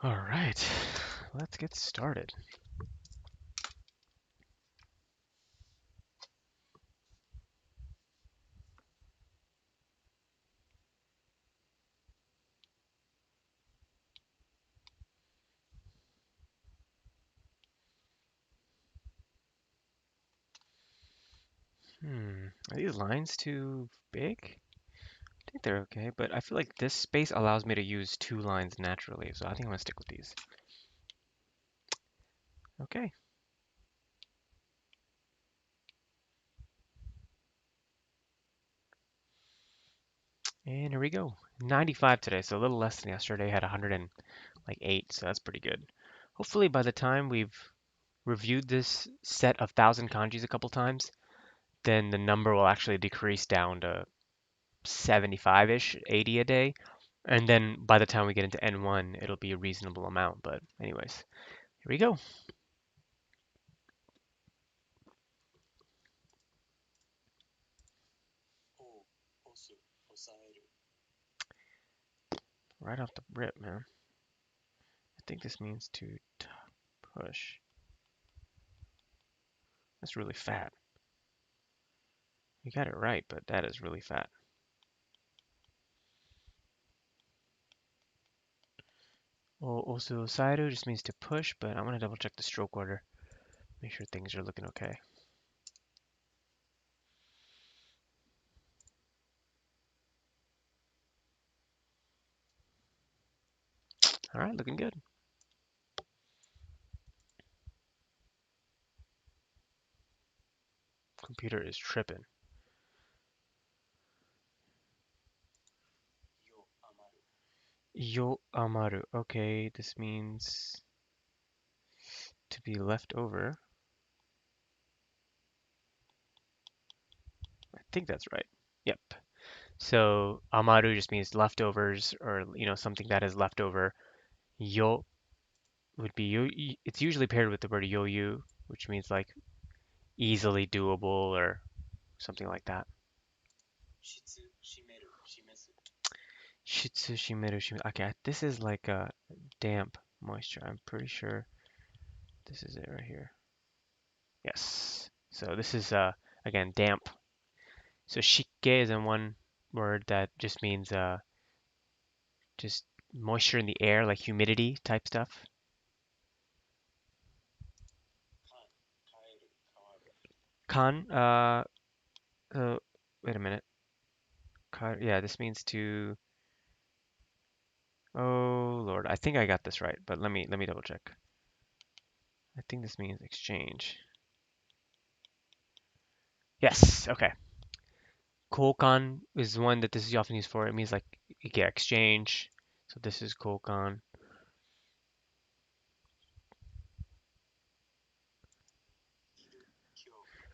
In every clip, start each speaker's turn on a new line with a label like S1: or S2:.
S1: All right, let's get started. Are these lines too big? I think they're okay, but I feel like this space allows me to use two lines naturally, so I think I'm gonna stick with these. Okay, and here we go. 95 today, so a little less than yesterday. Had 108, so that's pretty good. Hopefully by the time we've reviewed this set of 1,000 kanjis a couple times, then the number will actually decrease down to 75-ish, 80 a day. And then by the time we get into N1, it'll be a reasonable amount. But anyways, here we go. Right off the rip, man. I think this means to push. That's really fat. You got it right, but that is really fat. Osairu just means to push, but I'm gonna double check the stroke order. Make sure things are looking okay. All right, looking good. Computer is tripping. Yo amaru. Okay, this means to be left over. I think that's right. Yep. So amaru just means leftovers or something that is left over. Yo would be yo. It's usually paired with the word yoyu, which means like easily doable or something like that. Shitsu shimeru shimeru. Okay, this is like a damp moisture. I'm pretty sure this is it right here. Yes. So this is again damp. So shike is in one word that just means just moisture in the air, like humidity type stuff. Kan, uh, wait a minute. Yeah, this means to. Oh Lord, I think I got this right, but let me double check. I think this means exchange. Yes. Okay. Kokan is one that this is often used for. It means like you get exchange. So this is kokan.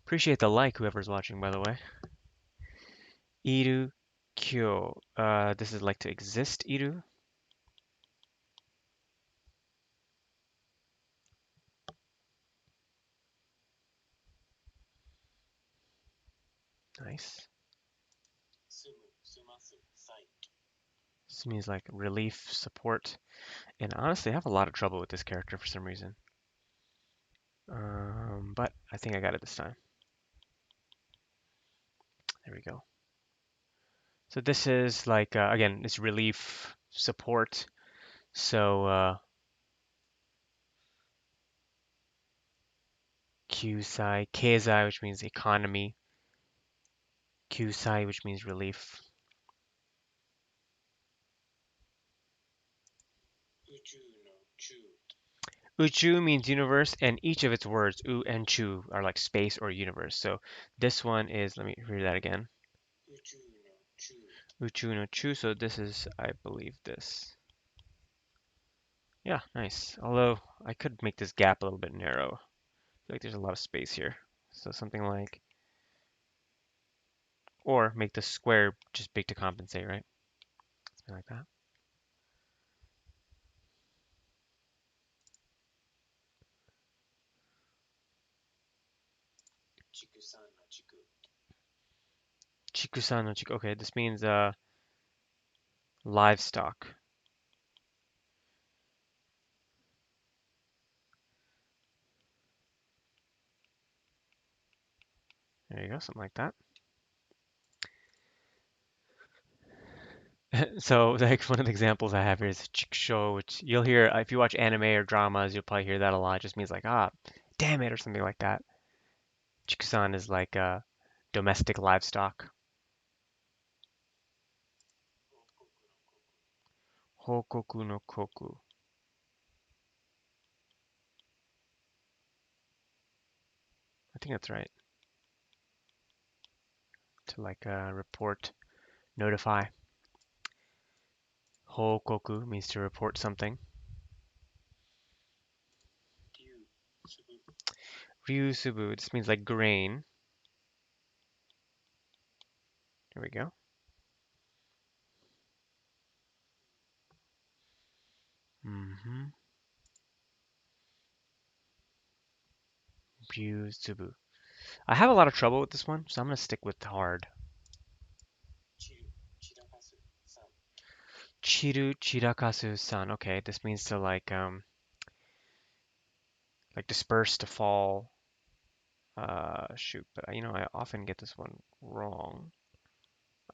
S1: Appreciate the like, whoever's watching, by the way. Iru kyo. This is like to exist, iru. Nice. This means like relief, support. And honestly, I have a lot of trouble with this character for some reason. But I think I got it this time. There we go. So this is like, again, it's relief, support. So Kyusai, Keizai, which means economy. Kyusai, which means relief. Uchu means universe, and each of its words, u and chu, are like space or universe. So this one is, let me read that again. Uchu no chu, so this is, I believe, this. Yeah, nice. Although I could make this gap a little bit narrow. I feel like there's a lot of space here. So something like, or make the square just big to compensate, right? Something like that. Chikusan no chiku. Okay, this means livestock. There you go, something like that. So like one of the examples I have here is chikusho, which you'll hear if you watch anime or dramas, you'll probably hear that a lot. It just means like, ah, damn it, or something like that. Chikusan is like domestic livestock. Hokoku no koku. I think that's right. To like report, notify. Hokoku means to report something. Ryusubu, this means like grain. There we go. Mm-hmm. Ryusubu. I have a lot of trouble with this one, so I'm gonna stick with hard. Chiru chirakasu san. Okay, this means to like disperse to fall. Shoot, but you know I often get this one wrong.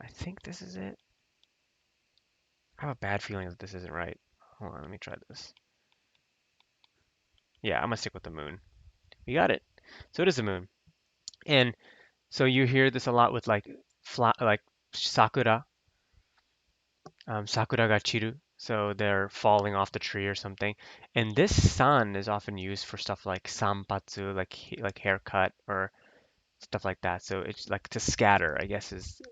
S1: I think this is it. I have a bad feeling that this isn't right. Hold on, let me try this. Yeah, I'm gonna stick with the moon. We got it. So it is the moon. And so you hear this a lot with like sakura, sakura ga chiru. So they're falling off the tree or something. And this san is often used for stuff like sanpatsu, like haircut or stuff like that. So it's like to scatter, I guess is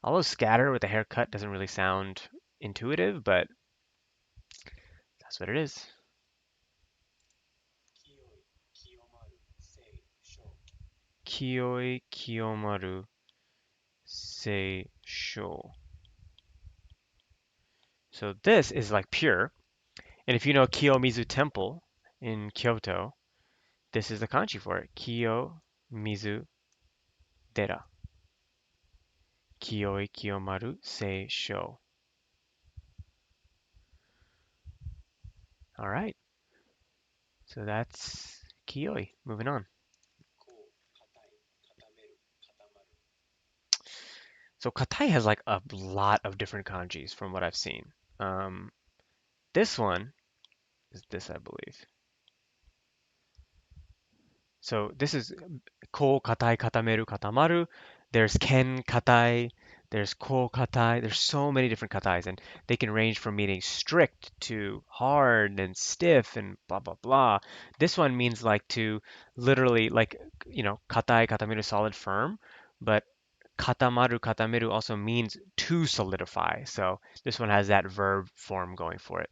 S1: although scatter with a haircut doesn't really sound intuitive, but that's what it is. Kiyoi kiyomaru sei sho. So this is like pure. And if you know Kiyomizu Temple in Kyoto, this is the kanji for it. Kiyomizu Dera. Kiyoi kiyomaru sei sho. All right. So that's Kiyoi. Moving on. So Katai has like a lot of different kanjis from what I've seen. Um, this one is this, I believe. So this is ko katai katameru katamaru. There's ken katai. There's ko katai. There's so many different katais, and they can range from meaning strict to hard and stiff and blah blah blah. This one means like to literally like katai katameru solid firm, but katamaru katameru also means to solidify. So this one has that verb form going for it.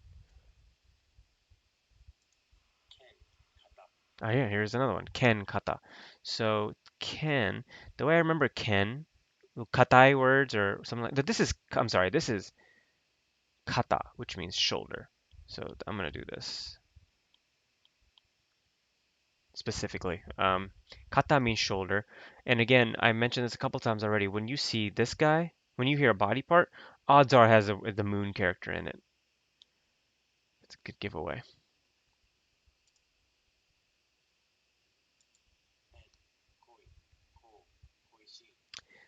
S1: Oh yeah, here's another one. Ken kata. So ken, the way I remember ken, katai words or something like that. This is, I'm sorry, this is kata, which means shoulder. So I'm gonna do this specifically. Kata means shoulder. And again, I mentioned this a couple times already. When you see this guy, when you hear a body part, odds are it has the moon character in it. It's a good giveaway.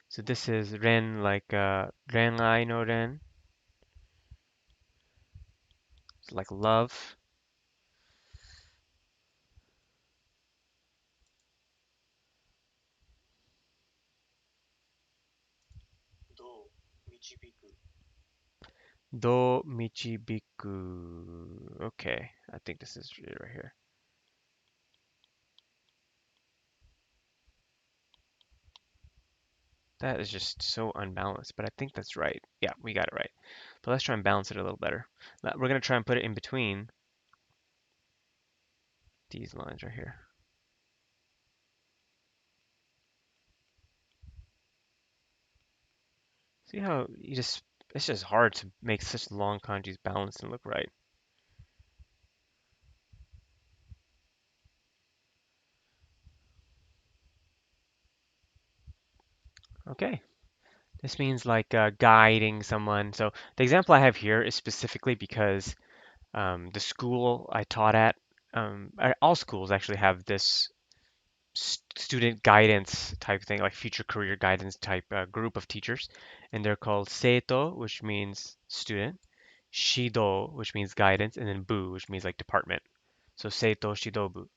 S1: So this is ren, like renai no ren, it's like love. Do michibiku. Okay, I think this is it right here. That is just so unbalanced, but I think that's right. Yeah, we got it right. But let's try and balance it a little better. We're going to try and put it in between these lines right here. See how it's just hard to make such long kanjis balanced and look right. Okay, this means like guiding someone. So the example I have here is specifically because the school I taught at, all schools actually have this student guidance type thing, like future career guidance type group of teachers, and they're called seito, which means student, shido, which means guidance, and then bu, which means like department. So seito shidobu.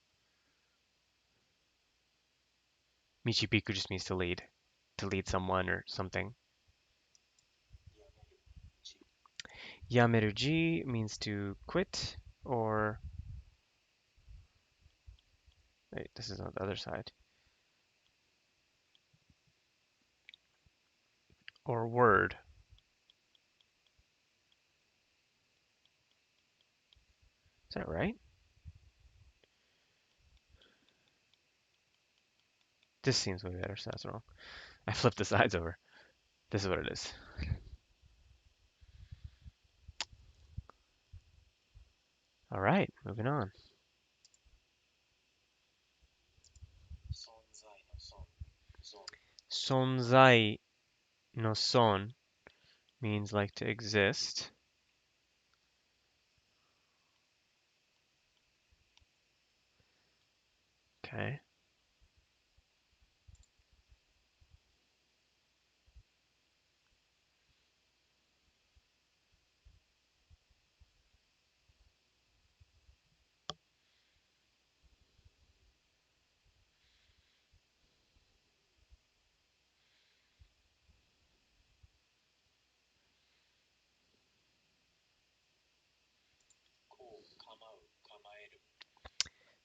S1: Michibiku just means to lead someone or something. Yameruji means to quit, or wait, this is on the other side, or word. Is that right? This seems way better, so that's wrong. I flipped the sides over. This is what it is. All right, moving on. Sonzai no son means like to exist. Okay.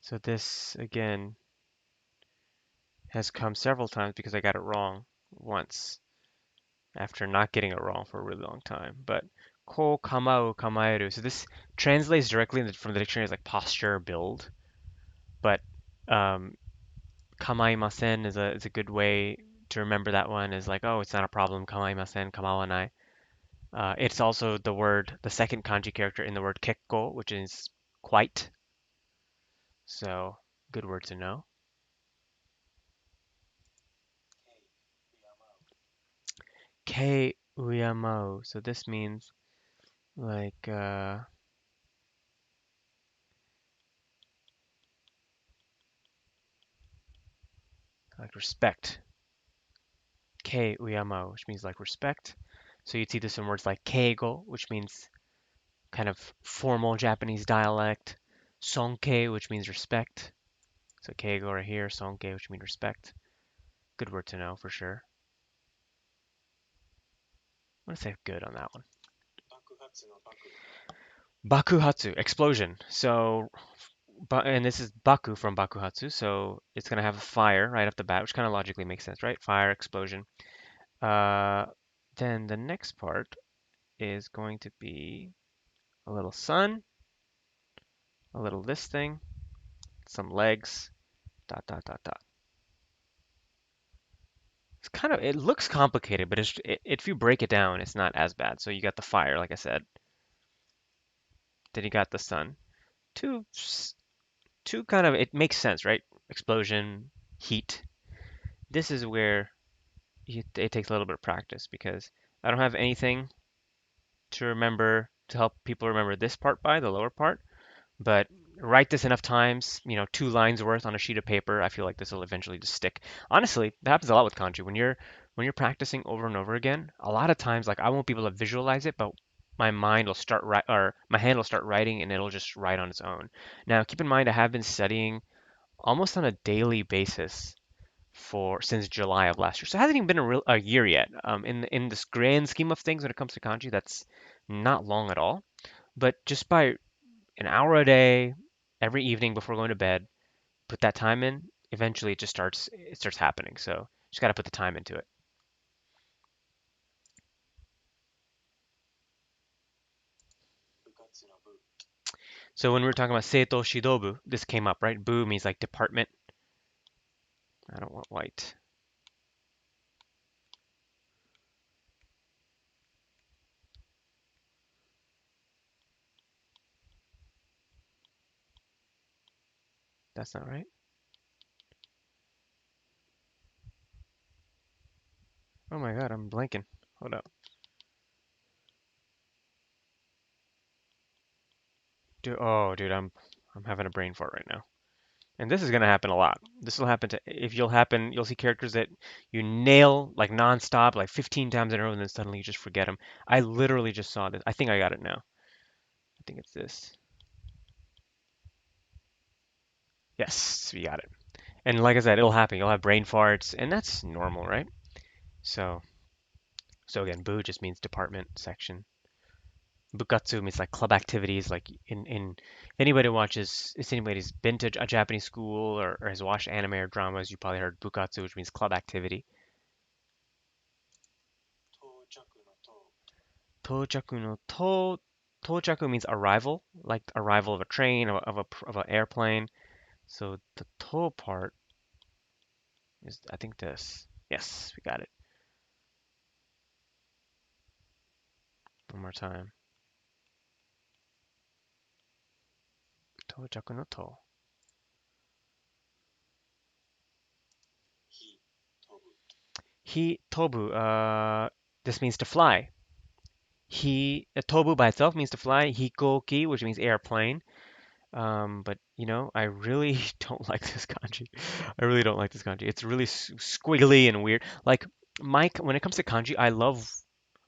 S1: So this again has come several times because I got it wrong once after not getting it wrong for a really long time. But ko kamau kamaeru. So this translates directly from the dictionary as like posture, build. But um, kamaimasen is a good way to remember that one. Is like, oh, it's not a problem. Kamaimasen, kamawanai. It's also the second kanji character in the word kekko, which is quite. So good word to know. Kei uyamau. So this means like respect. Kei uyamau, which means like respect. So you'd see this in words like keigo, which means kind of formal Japanese dialect. Sonkei, which means respect. So keigo right here, sonkei, which means respect. Good word to know for sure. I'm gonna say good on that one. Bakuhatsu, explosion. So, and this is Baku from Bakuhatsu, so it's gonna have a fire right off the bat, which kind of logically makes sense, right? Fire, explosion. Uh, then the next part is going to be a little sun, a little this thing, some legs, dot, dot, dot, dot. It looks complicated, but if you break it down, it's not as bad. So you got the fire, like I said. Then you got the sun. Two, two kind of, it makes sense, right? Explosion, heat. This is where it takes a little bit of practice because I don't have anything to remember to help people remember this part by, the lower part. But write this enough times, 2 lines worth on a sheet of paper. I feel like this will eventually just stick. Honestly, that happens a lot with kanji. When you're practicing over and over again, a lot of times like I won't be able to visualize it, but my mind will start or my hand will start writing and it'll just write on its own. Now, keep in mind I have been studying almost on a daily basis for since July of last year. So it hasn't even been a year yet. In this grand scheme of things when it comes to kanji, that's not long at all. But just by an hour a day, every evening before going to bed, put that time in, eventually it starts happening. So just got to put the time into it. So when we were talking about seito shidobu, this came up, right? Bu means like department. I don't want white. That's not right. Oh my God, I'm blanking. Hold up. Dude, I'm having a brain fart right now. And this is gonna happen a lot. This will happen to if you'll see characters that you nail like nonstop, like 15 times in a row, and then suddenly you just forget them. I literally just saw this. I think I got it now. I think it's this. Yes, we got it. And like I said, it'll happen. You'll have brain farts, and that's normal, right? So, so again, bu just means department, section. Bukatsu means like club activities. Like in if anybody watches, if anybody's been to a Japanese school or has watched anime or dramas, you probably heard bukatsu, which means club activity. Tochaku no to. Tochaku means arrival, like arrival of a train, of an airplane. So the to part is, I think, this. Yes, we got it. One more time. Tochaku no to. He tobu. This means to fly. Tobu by itself means to fly. Hikoki, which means airplane. But I really don't like this kanji. I really don't like this kanji. It's really squiggly and weird. Like when it comes to kanji,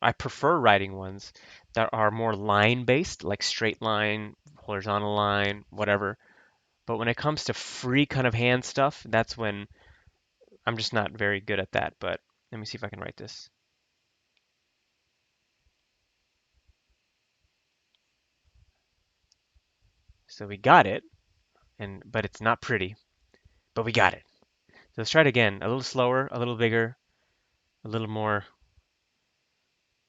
S1: I prefer writing ones that are more line based, like straight line, horizontal line, whatever. But when it comes to free kind of hand stuff, that's when I'm just not very good at that. But let me see if I can write this. So we got it, but it's not pretty, but we got it. So let's try it again. A little slower, a little bigger, a little more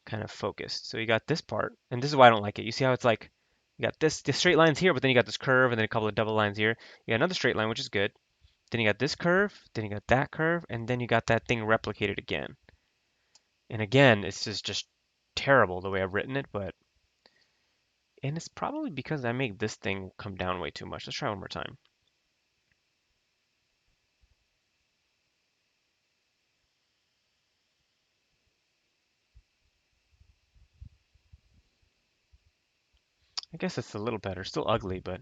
S1: kind of focused. So you got this part, and this is why I don't like it. You see how it's like you got the straight lines here, but then you got this curve, and then a couple of double lines here. You got another straight line, which is good. Then you got this curve, then you got that curve, and then you got that thing replicated again. And again, it's just terrible the way I've written it, but and it's probably because I make this thing come down way too much. Let's try one more time. I guess it's a little better. Still ugly, but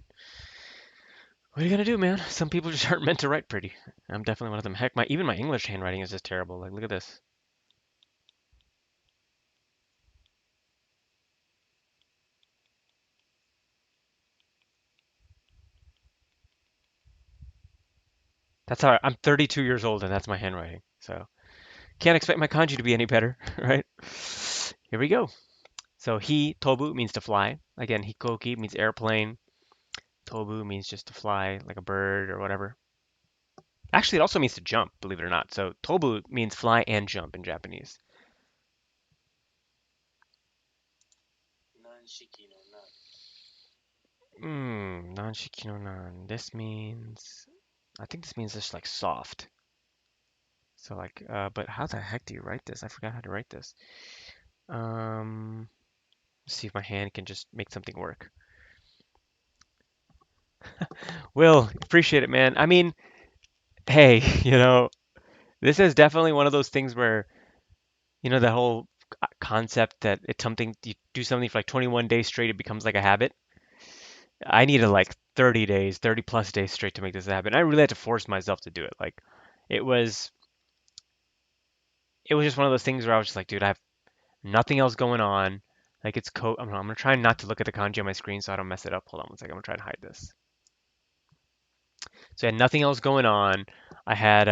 S1: what are you gonna do, man? Some people just aren't meant to write pretty. I'm definitely one of them. Heck, even my English handwriting is just terrible. Like, look at this. That's how I'm 32 years old and that's my handwriting. So can't expect my kanji to be any better, right? Here we go. So tobu means to fly. Again, hikoki means airplane. Tobu means just to fly like a bird or whatever. Actually, it also means to jump, believe it or not. So tobu means fly and jump in Japanese. Nanshiki no nan. This means, I think this means just like soft. So like, but how the heck do you write this? I forgot how to write this. Um, let's see if my hand can just make something work. Will, appreciate it, man. I mean, hey, this is definitely one of those things where, the whole concept that it's something you do something for like 21 days straight, it becomes like a habit. I needed like 30 days, 30 plus days straight to make this happen. I really had to force myself to do it. Like, it was, it was just one of those things where I was just like, dude, I have nothing else going on. Like, I'm gonna try not to look at the kanji on my screen so I don't mess it up. Hold on one second. I'm gonna try to hide this. So I had nothing else going on. I had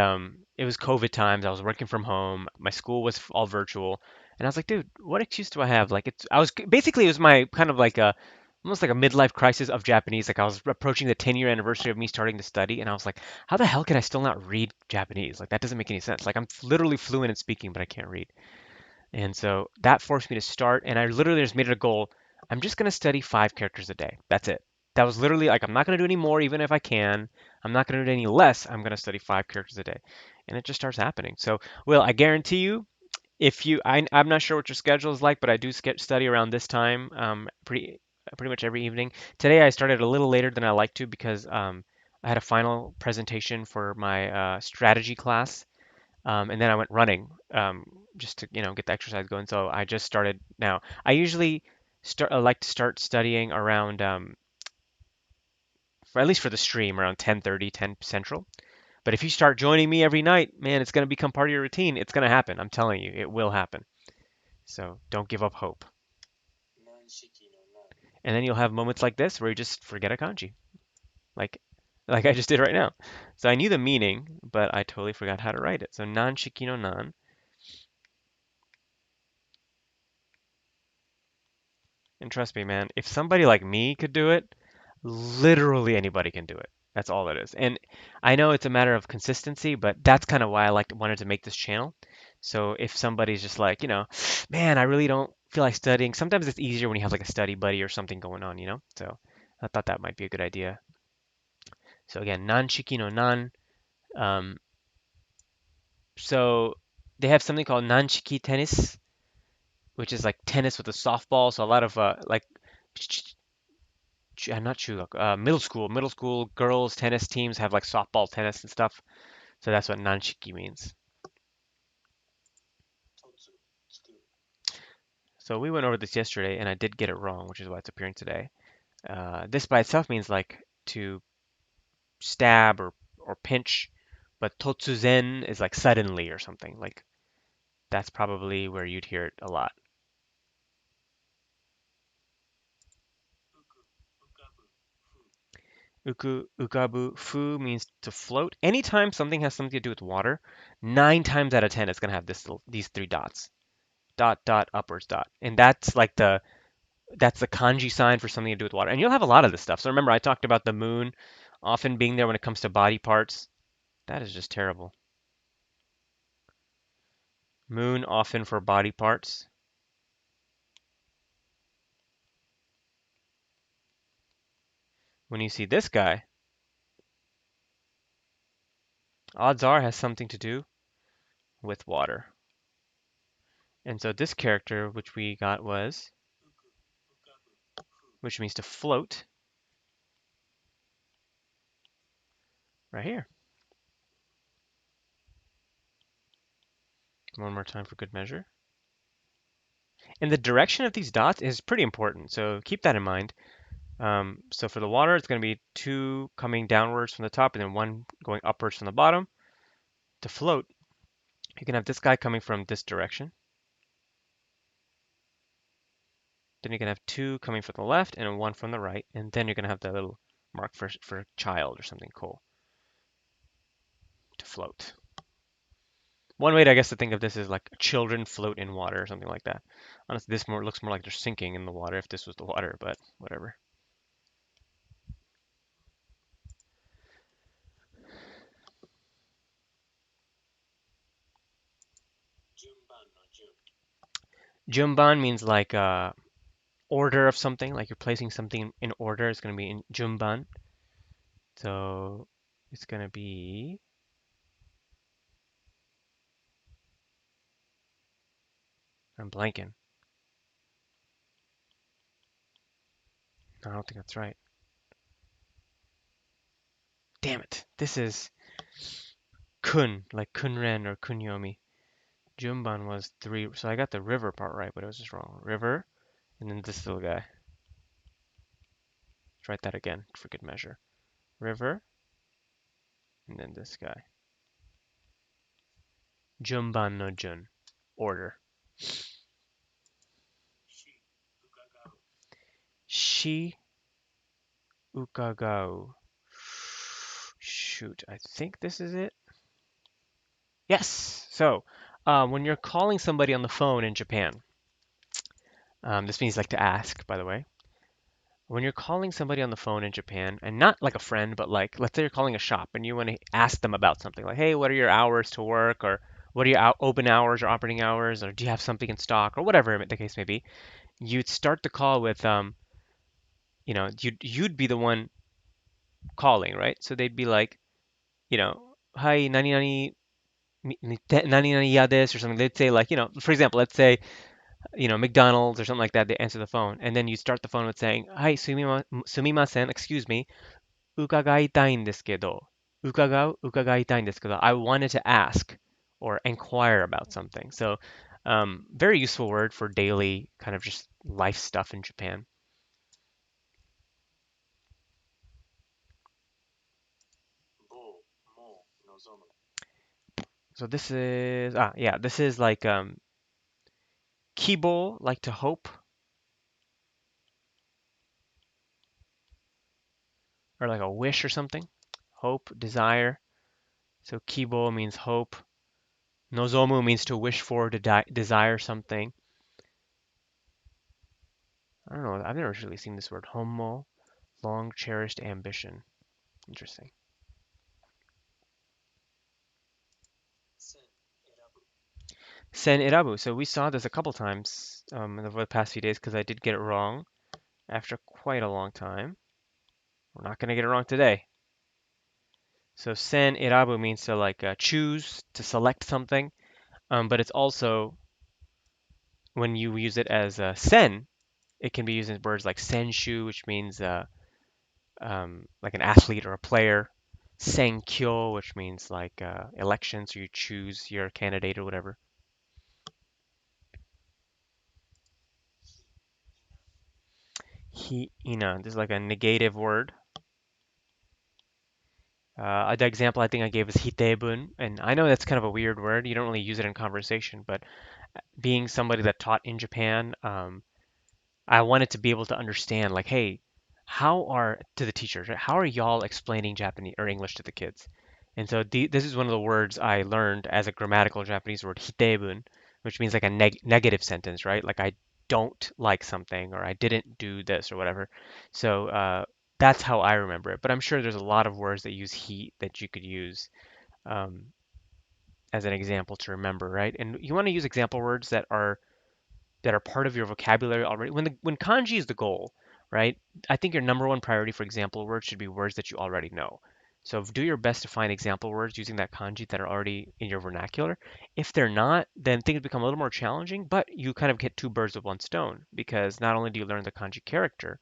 S1: it was COVID times. I was working from home. My school was all virtual, and I was like, dude, what excuse do I have? Like it's I was basically it was my kind of like a almost like a midlife crisis of Japanese. Like I was approaching the 10-year anniversary of me starting to study, and I was like, how the hell can I still not read Japanese? Like that doesn't make any sense. Like I'm literally fluent in speaking, but I can't read. And so that forced me to start, and I literally just made it a goal. I'm just going to study 5 characters a day. That's it. That was literally like, I'm not going to do any more, even if I can. I'm not going to do any less. I'm going to study 5 characters a day. And it just starts happening. So, Will, I guarantee you, if you, I'm not sure what your schedule is like, but I do study around this time, pretty much every evening. Today I started a little later than I like to because I had a final presentation for my strategy class, and then I went running just to get the exercise going. So I just started now. I usually like to start studying around for, at least for the stream around 10:30, 10 Central. But if you start joining me every night, man, it's going to become part of your routine. It's going to happen. I'm telling you, it will happen. So don't give up hope. And then you'll have moments like this where you just forget a kanji, like like I just did right now. So I knew the meaning, but I totally forgot how to write it. So nan shiki no nan. And trust me, man, if somebody like me could do it, literally anybody can do it. That's all it is. And I know it's a matter of consistency, but that's kind of why I wanted to make this channel. So if somebody's just like, man, I really don't feel like studying. Sometimes it's easier when you have like a study buddy or something going on. So I thought that might be a good idea. So again, nan shiki no nan. Um, so they have something called nanshiki tennis, which is like tennis with a softball. So a lot of not Chugak, middle school girls tennis teams have like softball tennis and stuff. So that's what nanshiki means. So we went over this yesterday, and I did get it wrong, which is why it's appearing today. This by itself means like to stab or pinch, but totsuzen is like suddenly or something. Like that's probably where you'd hear it a lot. Ukabu fu means to float. Anytime something has something to do with water, 9 times out of 10 it's gonna have these 3 dots. Dot dot upwards dot. And that's the kanji sign for something to do with water. And you'll have a lot of this stuff. So remember I talked about the moon often being there when it comes to body parts. That is just terrible. Moon often for body parts. When you see this guy, odds are has something to do with water. And so this character, which we got was, which means to float, right here. One more time for good measure. And the direction of these dots is pretty important, so keep that in mind. So for the water, it's going to be 2 coming downwards from the top and then 1 going upwards from the bottom. To float, you can have this guy coming from this direction. Then you can have 2 coming from the left and 1 from the right. And then you're going to have that little mark for child or something cool to float. One way to, I guess, to think of this is like children float in water or something like that. Honestly, this looks more like they're sinking in the water if this was the water, but whatever. Jumban means like order of something, like you're placing something in order. It's going to be in Jumban. So it's going to be, I'm blanking. No, I don't think that's right. Damn it. This is kun, like kunren or kunyomi. Jumban was 3. So I got the river part right, but it was just wrong. River, and then this little guy. Let's write that again for good measure. River, and then this guy. Jumban no jun. Order. Shi ukagao. shoot, I think this is it. Yes. So, when you're calling somebody on the phone in Japan, this means like to ask, by the way. When you're calling somebody on the phone in Japan, and not like a friend, but like, let's say you're calling a shop and you want to ask them about something, like, hey, what are your hours to work, or what are your open hours or operating hours, or do you have something in stock, or whatever the case may be, you'd start the call with, you'd be the one calling, right? So they'd be like, hi, nani nani, nani nani ya desu, or something. They'd say like, for example, let's say, McDonald's or something like that. They answer the phone, and then you start the phone with saying, "Hi, sumimasen, excuse me, ukagaitai n desu kedo." Ukagaitai n desu kedo. I wanted to ask or inquire about something. So, very useful word for daily kind of just life stuff in Japan. So this is like kibo, like to hope, or like a wish or something. Hope, desire. So kibo means hope. Nozomu means to wish for, to desire something. I don't know. I've never really seen this word. Homo, long cherished ambition. Interesting. Sen irabu. So we saw this a couple times over the past few days because I did get it wrong after quite a long time. We're not going to get it wrong today. So sen irabu means to like choose, to select something. But it's also, when you use it as sen, it can be used in words like senshu, which means like an athlete or a player. Senkyo, which means like election, so you choose your candidate or whatever. This is like a negative word. The example I think I gave is hitebun, and I know that's kind of a weird word. You don't really use it in conversation, but being somebody that taught in Japan, I wanted to be able to understand, like, hey, to the teachers, right? How are y'all explaining Japanese or English to the kids? And so this is one of the words I learned as a grammatical Japanese word, hitebun, which means like a negative sentence, right? Like I don't like something, or I didn't do this or whatever. So that's how I remember it. But I'm sure there's a lot of words that use heat that you could use um, as an example to remember, right? And you want to use example words that are part of your vocabulary already. When kanji is the goal, right? I think your number one priority for example words should be words that you already know. So do your best to find example words using that kanji that are already in your vernacular. If they're not, then things become a little more challenging, but you kind of get two birds with one stone because not only do you learn the kanji character,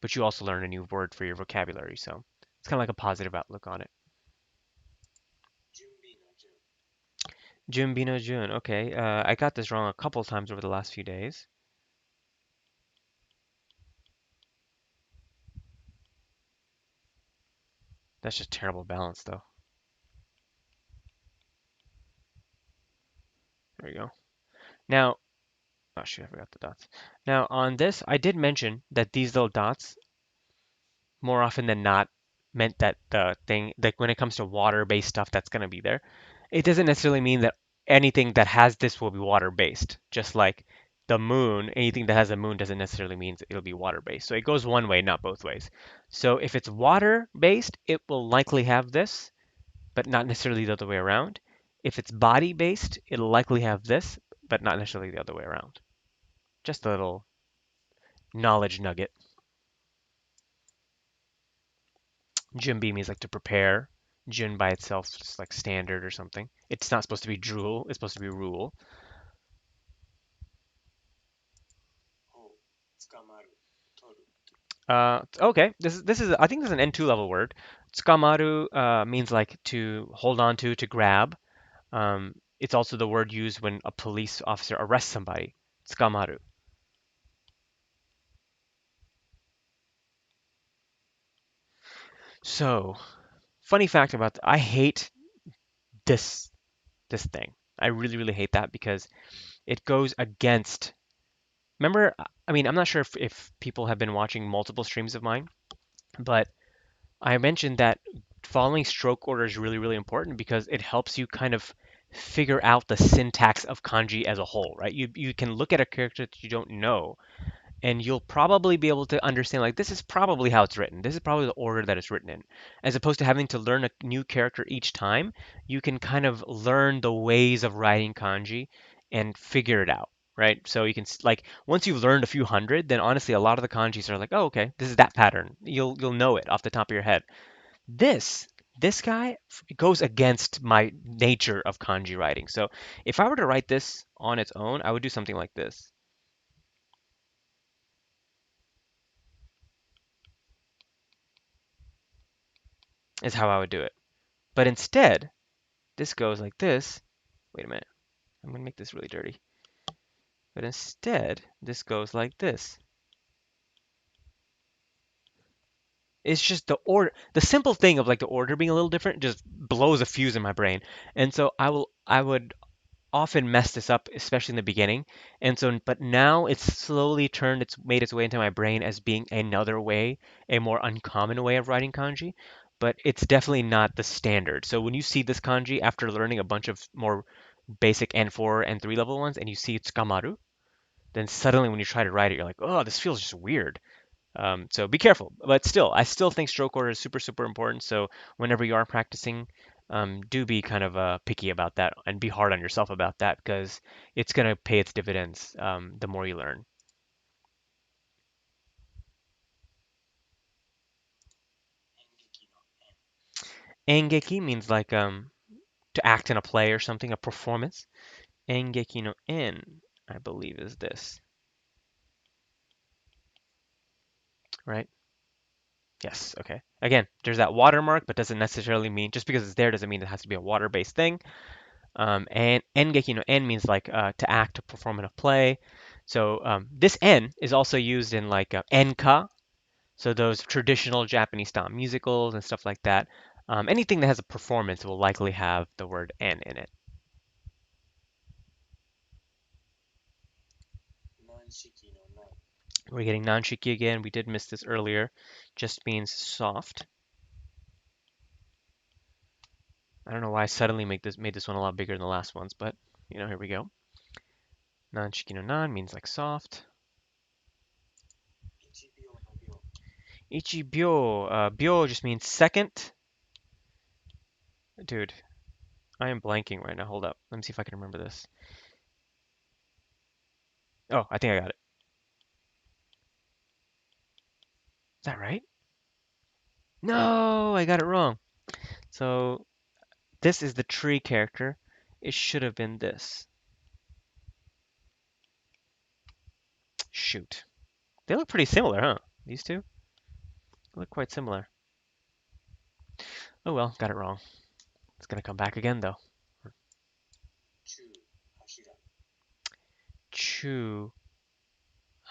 S1: but you also learn a new word for your vocabulary. So it's kind of like a positive outlook on it. Junbi no Jun. Okay, I got this wrong a couple times over the last few days. That's just terrible balance, though. There you go. Now, oh shoot, I forgot the dots. Now, on this, I did mention that these little dots, more often than not, meant that the thing, like when it comes to water-based stuff that's going to be there, it doesn't necessarily mean that anything that has this will be water-based. Just like the moon, anything that has a moon doesn't necessarily mean it'll be water-based. So it goes one way, not both ways. So if it's water-based, it will likely have this, but not necessarily the other way around. If it's body-based, it'll likely have this, but not necessarily the other way around. Just a little knowledge nugget. Junbi means like to prepare. Jun by itself is like standard or something. It's not supposed to be drool. It's supposed to be rule. Okay, this is I think this is an N2 level word. Tsukamaru means like to hold on to grab. It's also the word used when a police officer arrests somebody. Tsukamaru. So, funny fact about I hate this this thing. I really really hate that because it goes against. Remember, I mean, I'm not sure if people have been watching multiple streams of mine, but I mentioned that following stroke order is really, really important because it helps you kind of figure out the syntax of kanji as a whole, right? You can look at a character that you don't know, and you'll probably be able to understand like this is probably how it's written. This is probably the order that it's written in. As opposed to having to learn a new character each time, you can kind of learn the ways of writing kanji and figure it out, right? So you can like once you've learned a few hundred, then honestly a lot of the kanjis are like, "Oh, okay, this is that pattern." You'll know it off the top of your head. This this guy goes against my nature of kanji writing. So if I were to write this on its own, I would do something like this. Is how I would do it. But instead, this goes like this. Wait a minute. I'm going to make this really dirty. But instead, this goes like this. It's just the order. The simple thing of like the order being a little different just blows a fuse in my brain. And so I would often mess this up, especially in the beginning. And so, but now it's slowly it's made its way into my brain as being another way, a more uncommon way of writing kanji. But it's definitely not the standard. So when you see this kanji after learning a bunch of more basic N4 and 3 level ones, and you see tsukamaru, then suddenly when you try to write it, you're like, oh, this feels just weird. So be careful. But still, I still think stroke order is super, super important. So whenever you are practicing, do be kind of picky about that and be hard on yourself about that because it's going to pay its dividends the more you learn. Engeki means like to act in a play or something, a performance. Engeki no en, I believe, is this, right? Yes, okay. Again, there's that watermark, but doesn't necessarily mean just because it's there doesn't mean it has to be a water-based thing. And engeki no en means like to act, to perform in a play. So this en is also used in like enka, so those traditional Japanese style musicals and stuff like that. Anything that has a performance will likely have the word en in it. We're getting nanshiki again. We did miss this earlier. Just means soft. I don't know why I suddenly made this one a lot bigger than the last ones, but here we go. Nanshiki no nan means like soft. Ichibyo, byo just means second. Dude, I am blanking right now. Hold up. Let me see if I can remember this. Oh, I think I got it. Is that right? No, I got it wrong. So this is the tree character. It should have been this. Shoot. They look pretty similar, huh? These two look quite similar. Oh well, got it wrong. It's gonna come back again though. Chu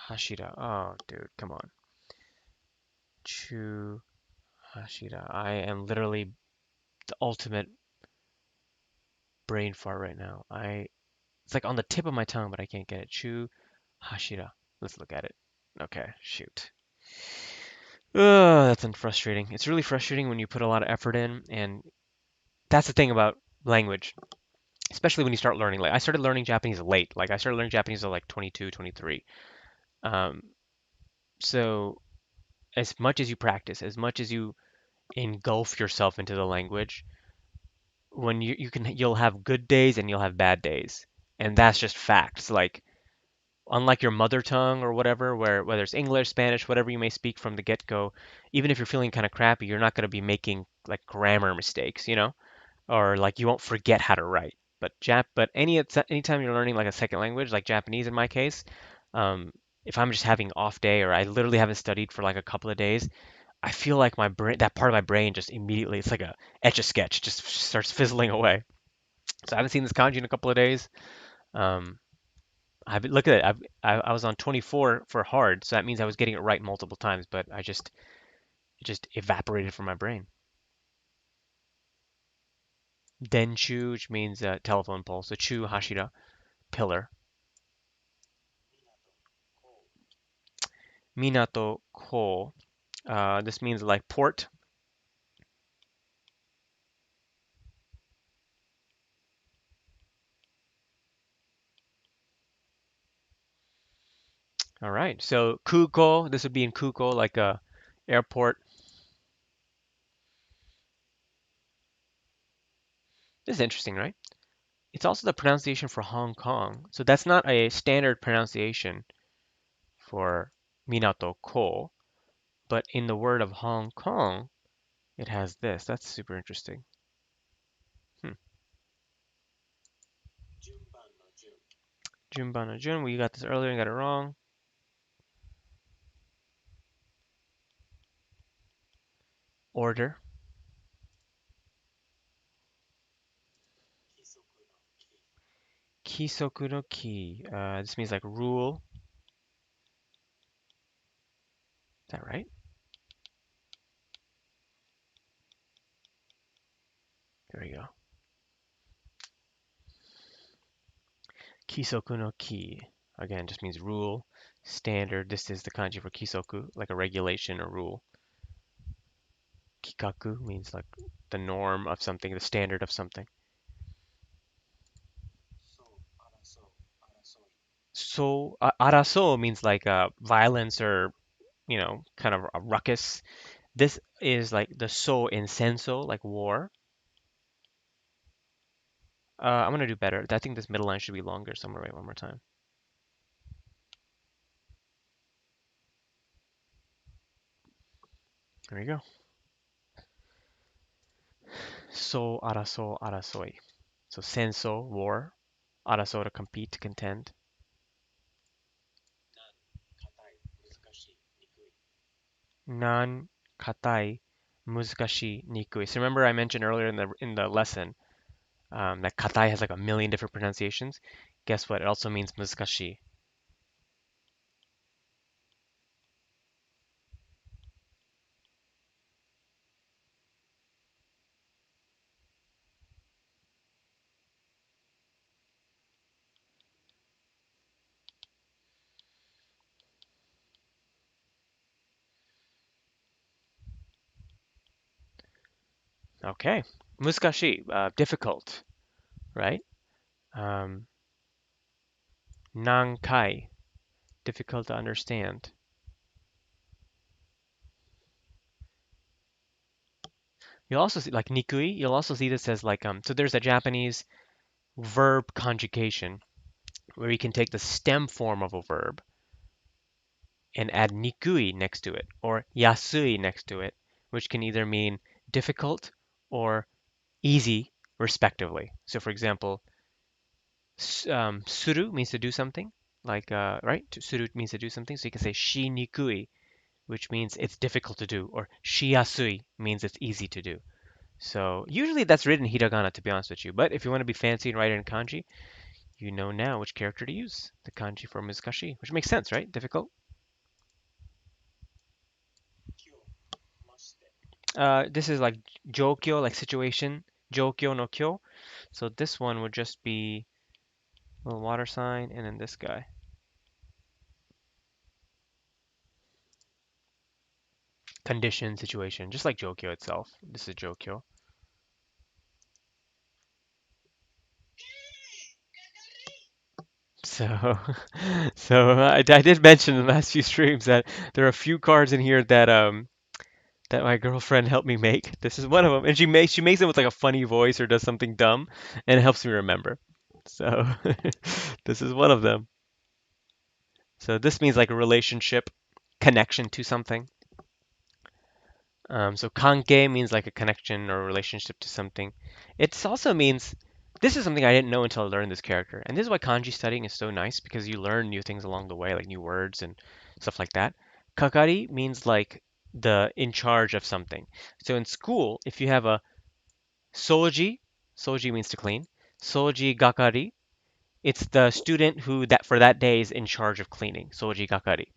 S1: Hashira. Oh, dude, come on. Chu Hashira. I am literally the ultimate brain fart right now. It's like on the tip of my tongue, but I can't get it. Chu Hashira. Let's look at it. Okay, shoot. Ugh, that's frustrating. It's really frustrating when you put a lot of effort in, and that's the thing about language, especially when you start learning. Like I started learning Japanese late. Like I started learning Japanese at like 22, 23. Um, so as much as you practice, as much as you engulf yourself into the language, when you'll have good days and you'll have bad days, and that's just facts. Like unlike your mother tongue or whatever, where whether it's English, Spanish, whatever you may speak from the get-go, even if you're feeling kind of crappy, you're not going to be making like grammar mistakes, or like you won't forget how to write. But anytime you're learning like a second language, like Japanese in my case, um, if I'm just having off day or I literally haven't studied for like a couple of days, I feel like my brain, that part of my brain just immediately, it's like a etch a sketch, just starts fizzling away. So I haven't seen this kanji in a couple of days. Um, look at it. I was on 24 for hard, so that means I was getting it right multiple times, but it just evaporated from my brain. Denchu, which means telephone pole. So chu hashira, pillar. Minato ko. This means like port. All right. So kuko, this would be in kuko, like a airport. This is interesting, right? It's also the pronunciation for Hong Kong. So that's not a standard pronunciation for Minato ko, but in the word of Hong Kong, it has this. That's super interesting. Hmm. Junban no Jun, we got this earlier and got it wrong. Order. Kisoku no ki. This means like rule. Is that right? There we go. Kisoku no ki. Again, just means rule, standard. This is the kanji for kisoku, like a regulation or rule. Kikaku means like the norm of something, the standard of something. So, araso means like violence or, kind of a ruckus. This is like the so in senso, like war. I'm gonna do better. I think this middle line should be longer, so I'm gonna write one more time. There we go. So, araso, arasoi. So, senso, war. Araso, to compete, to contend. Nan, katai, muzukashi, nikui. So remember I mentioned earlier in the lesson that katai has like a million different pronunciations. Guess what? It also means muzukashi. Okay. Muzukashi, difficult, right? Um, Nankai, difficult to understand. You'll also see like nikui, you'll also see this as like so there's a Japanese verb conjugation where you can take the stem form of a verb and add nikui next to it or yasui next to it, which can either mean difficult or easy, respectively. So, for example, suru means to do something, like, right? Suru means to do something. So you can say shi nikui, which means it's difficult to do, or shi yasui means it's easy to do. So usually that's written in hiragana, to be honest with you. But if you want to be fancy and write it in kanji, you know now which character to use. The kanji for muzukashi, which makes sense, right? Difficult. This is like jokyo, like situation. Jokyo no kyo. So this one would just be a little water sign, and then this guy. Condition, situation, just like jokyo itself. This is jokyo. So, so I did mention in the last few streams that there are a few cards in here that my girlfriend helped me make. This is one of them, and she makes it with like a funny voice or does something dumb, and it helps me remember. So this is one of them. So this means like a relationship, connection to something. So kanke means like a connection or relationship to something. It also means this is something I didn't know until I learned this character, and this is why kanji studying is so nice because you learn new things along the way, like new words and stuff like that. Kakari means like the in charge of something. So in school, if you have a soji, soji means to clean. Soji gakari, it's the student who that for that day is in charge of cleaning. Soji gakari.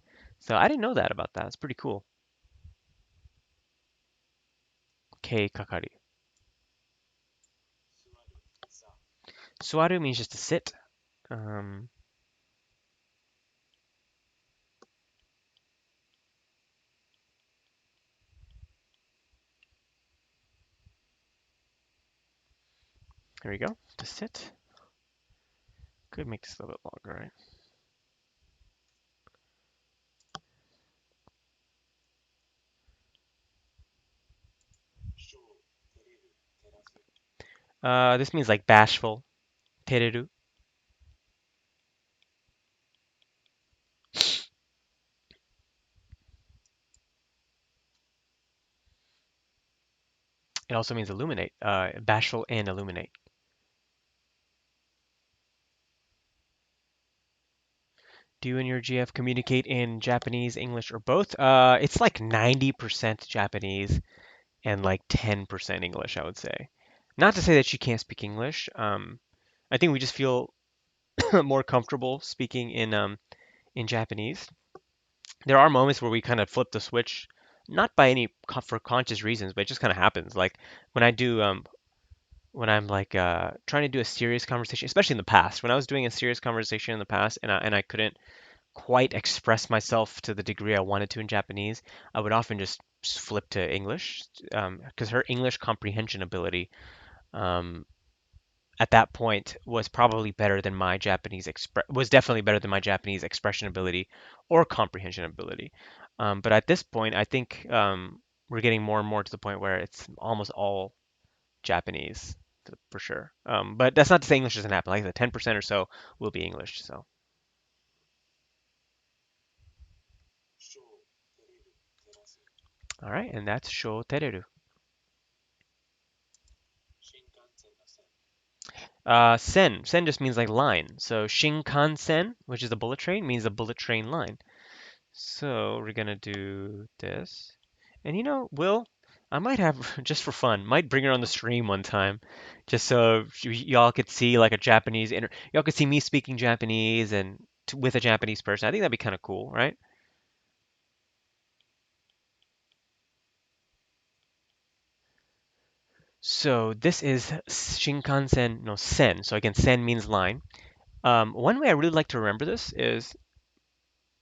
S1: So I didn't know that about that. It's pretty cool. Kei kakari. Suaru means just to sit. Um, Here we go. To sit. Could make this a little bit longer, right? This means like bashful. Tereru. It also means illuminate. Bashful and illuminate. Do you and your GF communicate in Japanese, English, or both? It's like 90% Japanese and like 10% English, I would say. Not to say that she can't speak English. I think we just feel more comfortable speaking in Japanese. There are moments where we kind of flip the switch, not by any for conscious reasons, but it just kind of happens. Like when I do when I'm like trying to do a serious conversation, especially in the past, when I was doing a serious conversation in the past and I couldn't quite express myself to the degree I wanted to in Japanese, I would often just flip to English because her English comprehension ability um, at that point was probably better than my was definitely better than my Japanese expression ability or comprehension ability. But at this point, I think we're getting more and more to the point where it's almost all Japanese for sure. But that's not to say English doesn't happen. Like I said, 10% or so will be English. So, all right, and that's sho tereru. Sen just means like line. So Shinkansen, which is a bullet train, means a bullet train line. So we're gonna do this. And Will, I might have, just for fun, might bring her on the stream one time, just so y'all could see like a y'all could see me speaking Japanese and with a Japanese person. I think that'd be kind of cool, right? So this is Shinkansen no Sen. So again, Sen means line. One way I really like to remember this is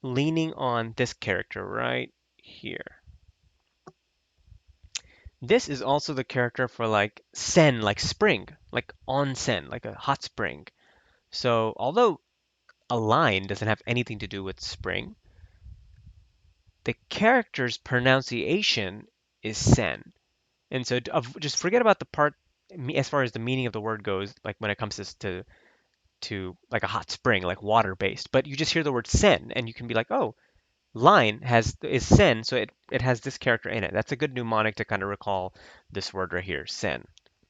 S1: leaning on this character right here. This is also the character for like sen, like spring, like onsen, like a hot spring. So although a line doesn't have anything to do with spring, the character's pronunciation is sen. And so just forget about the part as far as the meaning of the word goes, like when it comes to like a hot spring, like water based. But you just hear the word sen, and you can be like, oh, line is sen, so it has this character in it. That's a good mnemonic to kind of recall this word right here, sen,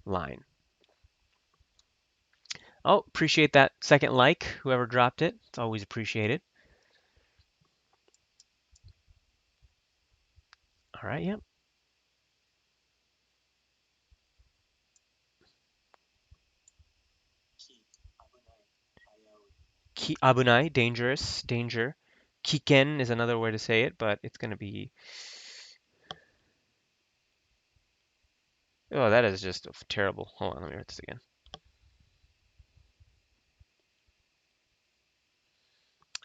S1: line. Oh, appreciate that second like, whoever dropped it. It's always appreciated. All right, yep. Abunai, dangerous, danger. Kiken is another way to say it, but it's going to be. Oh, that is just terrible. Hold on, let me write this again.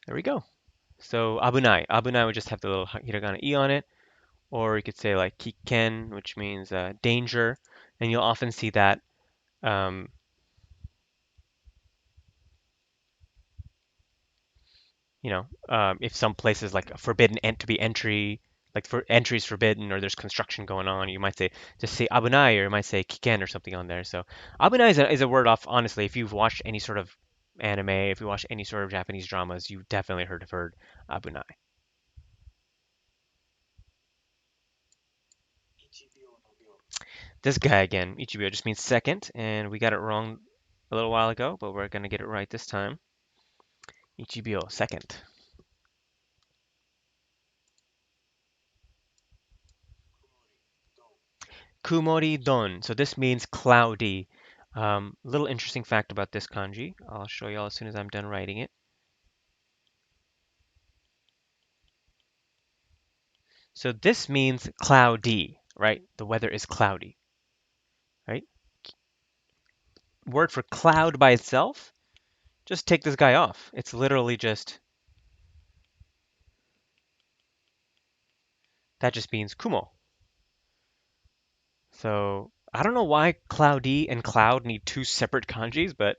S1: There we go. So abunai. Abunai would just have the little hiragana e on it, or you could say like kiken, which means danger, and you'll often see that um, if some places like forbidden to be entry, like for entries forbidden, or there's construction going on, you might say just say abunai, or you might say kiken or something on there. So abunai is a word off. Honestly, if you've watched any sort of anime, if you watch any sort of Japanese dramas, you definitely heard abunai. This guy again, Ichibyo just means second, and we got it wrong a little while ago, but we're gonna get it right this time. Ichibyo, second. Kumori don. So this means cloudy. Little interesting fact about this kanji. I'll show y'all as soon as I'm done writing it. So this means cloudy, right? The weather is cloudy, right? Word for cloud by itself, just take this guy off. It's literally just, that just means kumo. So I don't know why cloudy and cloud need two separate kanjis, but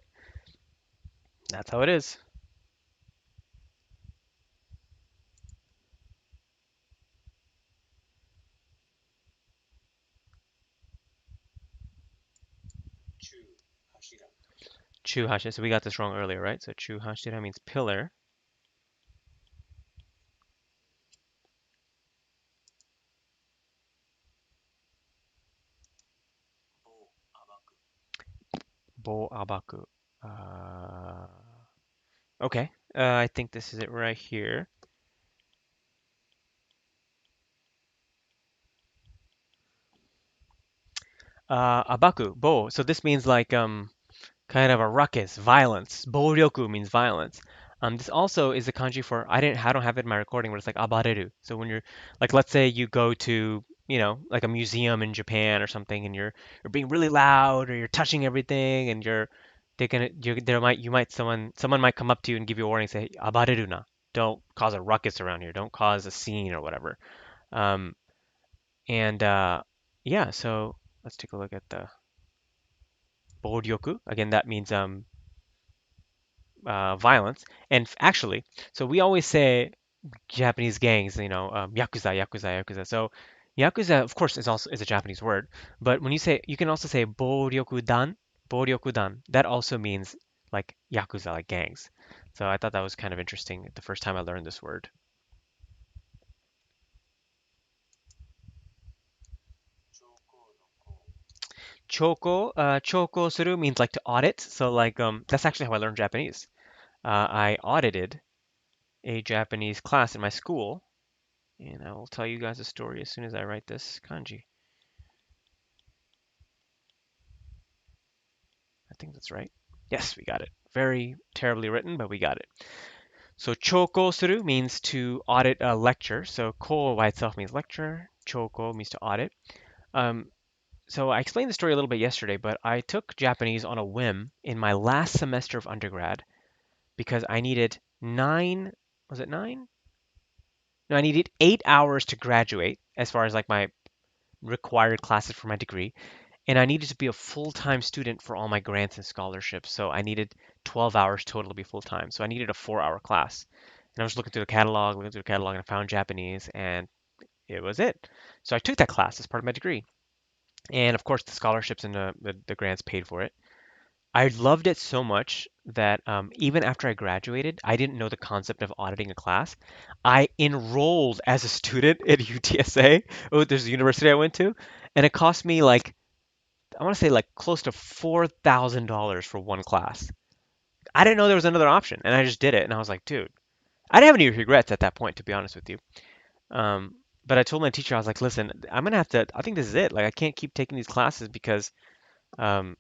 S1: that's how it is. Chu hashira. So we got this wrong earlier, right? So chu hashira means pillar. Bo abaku. Okay. I think this is it right here. Abaku, bo. So this means like kind of a ruckus, violence. Boryoku means violence. This also is a kanji for I don't have it in my recording, but it's like abareru. So when you're like, let's say you go to like a museum in Japan or something, and you're being really loud, or you're touching everything, and you might someone might come up to you and give you a warning, say abareru na. Don't cause a ruckus around here. Don't cause a scene or whatever. Um, and yeah, so let's take a look at the boryoku. Again, that means violence. And actually, so we always say Japanese gangs, yakuza, yakuza, yakuza. So yakuza, of course, is a Japanese word, but you can also say boryokudan, boryokudan. That also means like yakuza, like gangs. So I thought that was kind of interesting the first time I learned this word. Choko suru means like to audit. So like that's actually how I learned Japanese. I audited a Japanese class in my school, and I will tell you guys a story as soon as I write this kanji. I think that's right. Yes, we got it. Very terribly written, but we got it. So choko suru means to audit a lecture. So ko by itself means lecture. Choko means to audit. Um, so I explained the story a little bit yesterday, but I took Japanese on a whim in my last semester of undergrad because I needed was it nine? No, I needed 8 hours to graduate as far as like my required classes for my degree. And I needed to be a full-time student for all my grants and scholarships. So I needed 12 hours total to be full-time. So I needed a 4-hour class. And I was looking through the catalog, and I found Japanese, and it was it. So I took that class as part of my degree. And of course, the scholarships and the grants paid for it. I loved it so much that even after I graduated, I didn't know the concept of auditing a class. I enrolled as a student at UTSA. Oh, there's a university I went to, and it cost me like I want to say like close to $4,000 for one class. I didn't know there was another option, and I just did it. And I was like, dude, I didn't have any regrets at that point, to be honest with you. Um, but I told my teacher, I was like, listen, I'm gonna have to. I think this is it. Like, I can't keep taking these classes because um,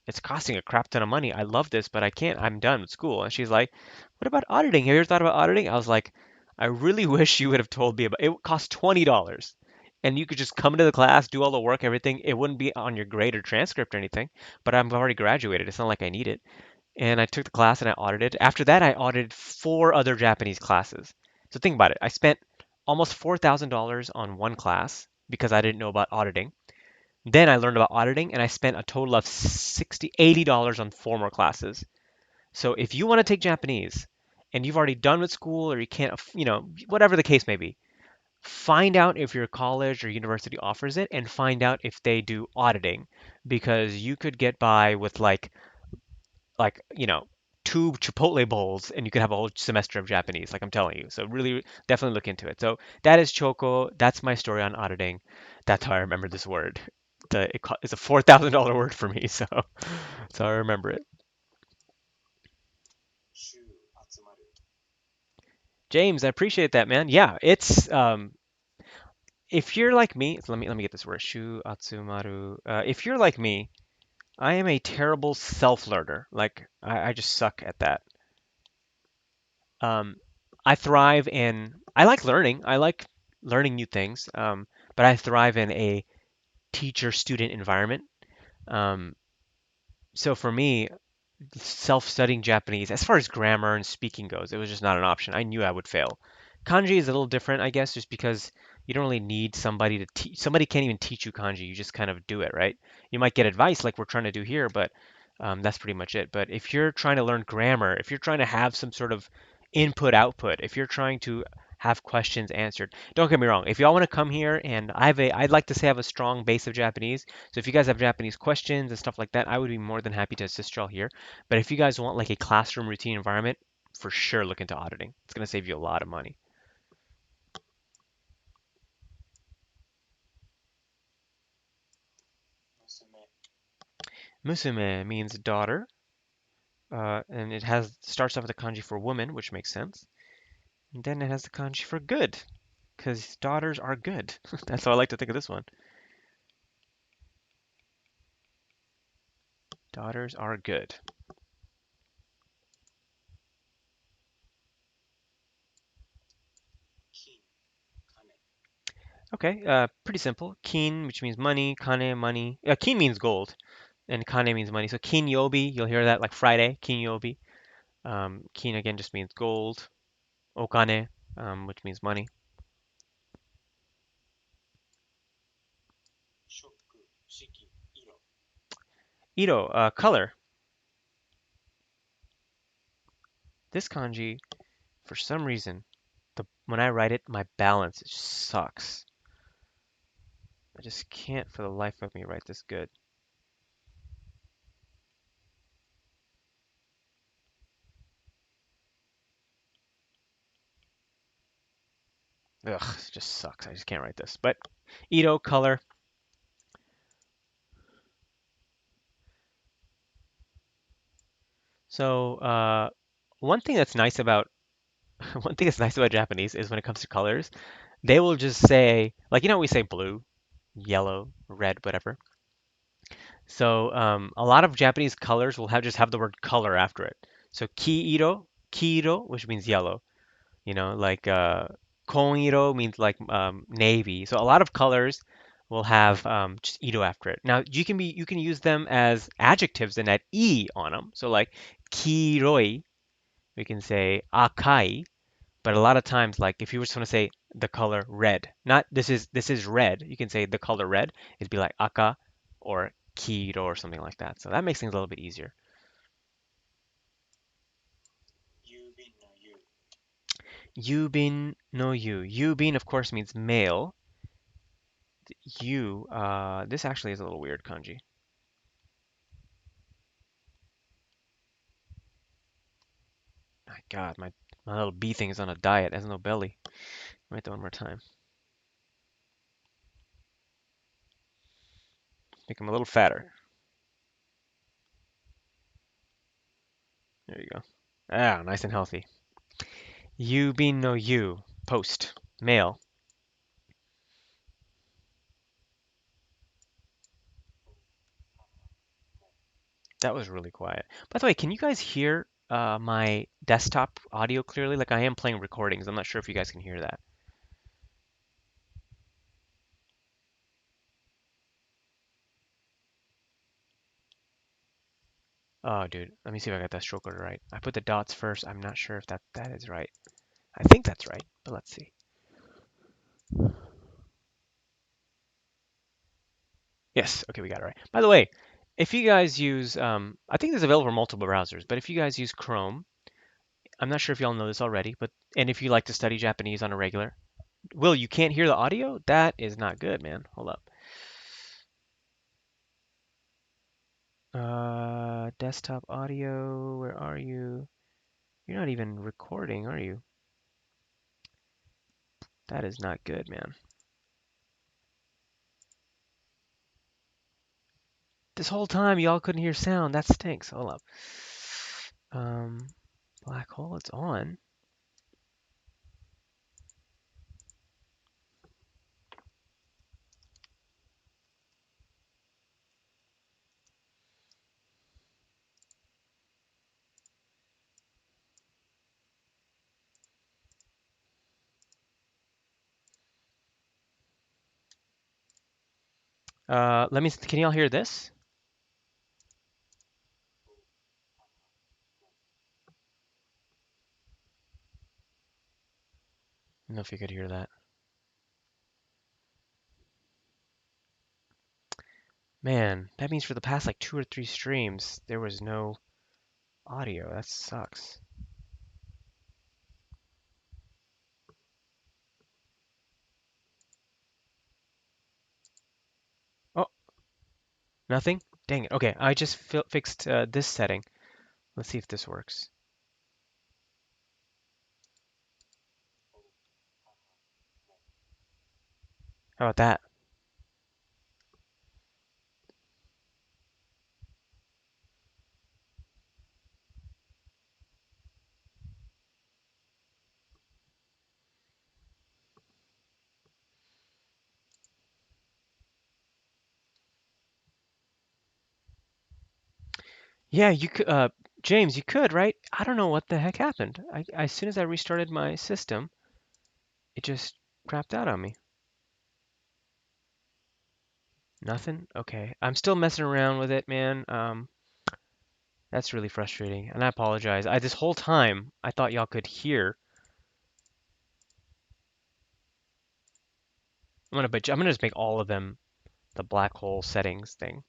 S1: it's costing a crap ton of money. I love this, but I can't. I'm done with school. And she's like, what about auditing? Have you ever thought about auditing? I was like, I really wish you would have told me about it. It cost $20. And you could just come to the class, do all the work, everything. It wouldn't be on your grade or transcript or anything, but I've already graduated. It's not like I need it. And I took the class and I audited. After that, I audited 4 other Japanese classes. So think about it. I spent almost $4,000 on one class because I didn't know about auditing. Then I learned about auditing and I spent a total of $80 on 4 more classes. So if you want to take Japanese and you've already done with school or you can't, whatever the case may be, find out if your college or university offers it and find out if they do auditing because you could get by with like 2 Chipotle bowls and you could have a whole semester of Japanese, like I'm telling you. So really definitely look into it. So that is Choko. That's my story on auditing. That's how I remember this word. It's a $4,000 word for me, so that's how I remember it. James, I appreciate that, man. Yeah, it's if you're like me, so let me get this word. Shu atsumaru. If you're like me, I am a terrible self-learner. Like I just suck at that. Um, I thrive in. I like learning. I like learning new things. But I thrive in a teacher-student environment. Um, so for me, self-studying Japanese, as far as grammar and speaking goes, it was just not an option. I knew I would fail. Kanji is a little different, I guess, just because you don't really need somebody to teach. Somebody can't even teach you kanji. You just kind of do it, right? You might get advice like we're trying to do here, but that's pretty much it. But if you're trying to learn grammar, if you're trying to have some sort of input output. If you're trying to have questions answered, don't get me wrong. If y'all want to come here and I'd like to say I have a strong base of Japanese. So if you guys have Japanese questions and stuff like that, I would be more than happy to assist y'all here. But if you guys want like a classroom routine environment, for sure look into auditing. It's gonna save you a lot of money. Musume means daughter, and it has starts off with the kanji for woman, which makes sense. And then it has the kanji for good, because daughters are good. That's how I like to think of this one. Daughters are good. Okay, pretty simple. Kin, which means money, kane, money. Kin means gold, and kane means money. So kin yobi, you'll hear that like Friday, kin yobi. Kin again just means gold. Okane, which means money. Iro, color. This kanji, for some reason, when I write it, my balance sucks. I just can't for the life of me write this good. Ugh, it just sucks. I just can't write this. But Ito, color. So one thing that's nice about one thing that's nice about Japanese is when it comes to colors, they will just say like we say blue, yellow, red, whatever. So a lot of Japanese colors will have just have the word color after it. So kiiro, which means yellow. Like koniro means like navy. So a lot of colors will have just iro after it. Now you can use them as adjectives and add e on them. So like kiroi, we can say akai, but a lot of times like if you just want to say the color red, not this is red, you can say the color red. It'd be like aka or kiro or something like that. So that makes things a little bit easier. Yubin no yu. Yubin of course means male. This actually is a little weird kanji. My God, my little bee thing is on a diet, has no belly. Write that one more time. Make him a little fatter. There you go. Ah, nice and healthy. Yubin no yu. Post. Male. That was really quiet. By the way, can you guys hear my desktop audio clearly? Like I am playing recordings. I'm not sure if you guys can hear that. Oh, dude. Let me see if I got that stroke order right. I put the dots first. I'm not sure if that is right. I think that's right, but let's see. Yes, okay, we got it right. By the way, if you guys use, I think this is available for multiple browsers, but if you guys use Chrome, I'm not sure if y'all know this already, and if you like to study Japanese on a regular, Will, you can't hear the audio? That is not good, man. Hold up. Desktop audio, where are you? You're not even recording, are you? That is not good, man. This whole time y'all couldn't hear sound. That stinks. Hold up. Um, black hole, it's on. Can y'all hear this? I don't know if you could hear that. Man, that means for the past like 2 or 3 streams, there was no audio. That sucks. Nothing? Dang it. Okay, I just fixed this setting. Let's see if this works. How about that? Yeah, you could, James, you could, right? I don't know what the heck happened. As soon as I restarted my system, it just crapped out on me. Nothing? Okay. I'm still messing around with it, man. That's really frustrating, and I apologize. This whole time I thought y'all could hear. I'm gonna just make all of them the black hole settings thing,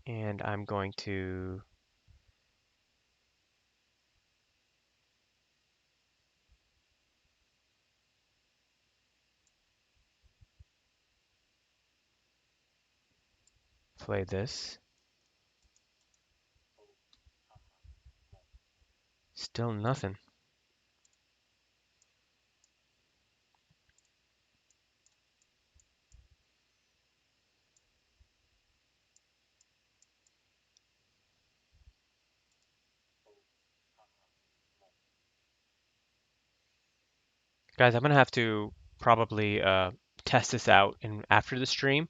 S1: and I'm going to play this. Still nothing. Guys, I'm gonna have to probably test this out in after the stream.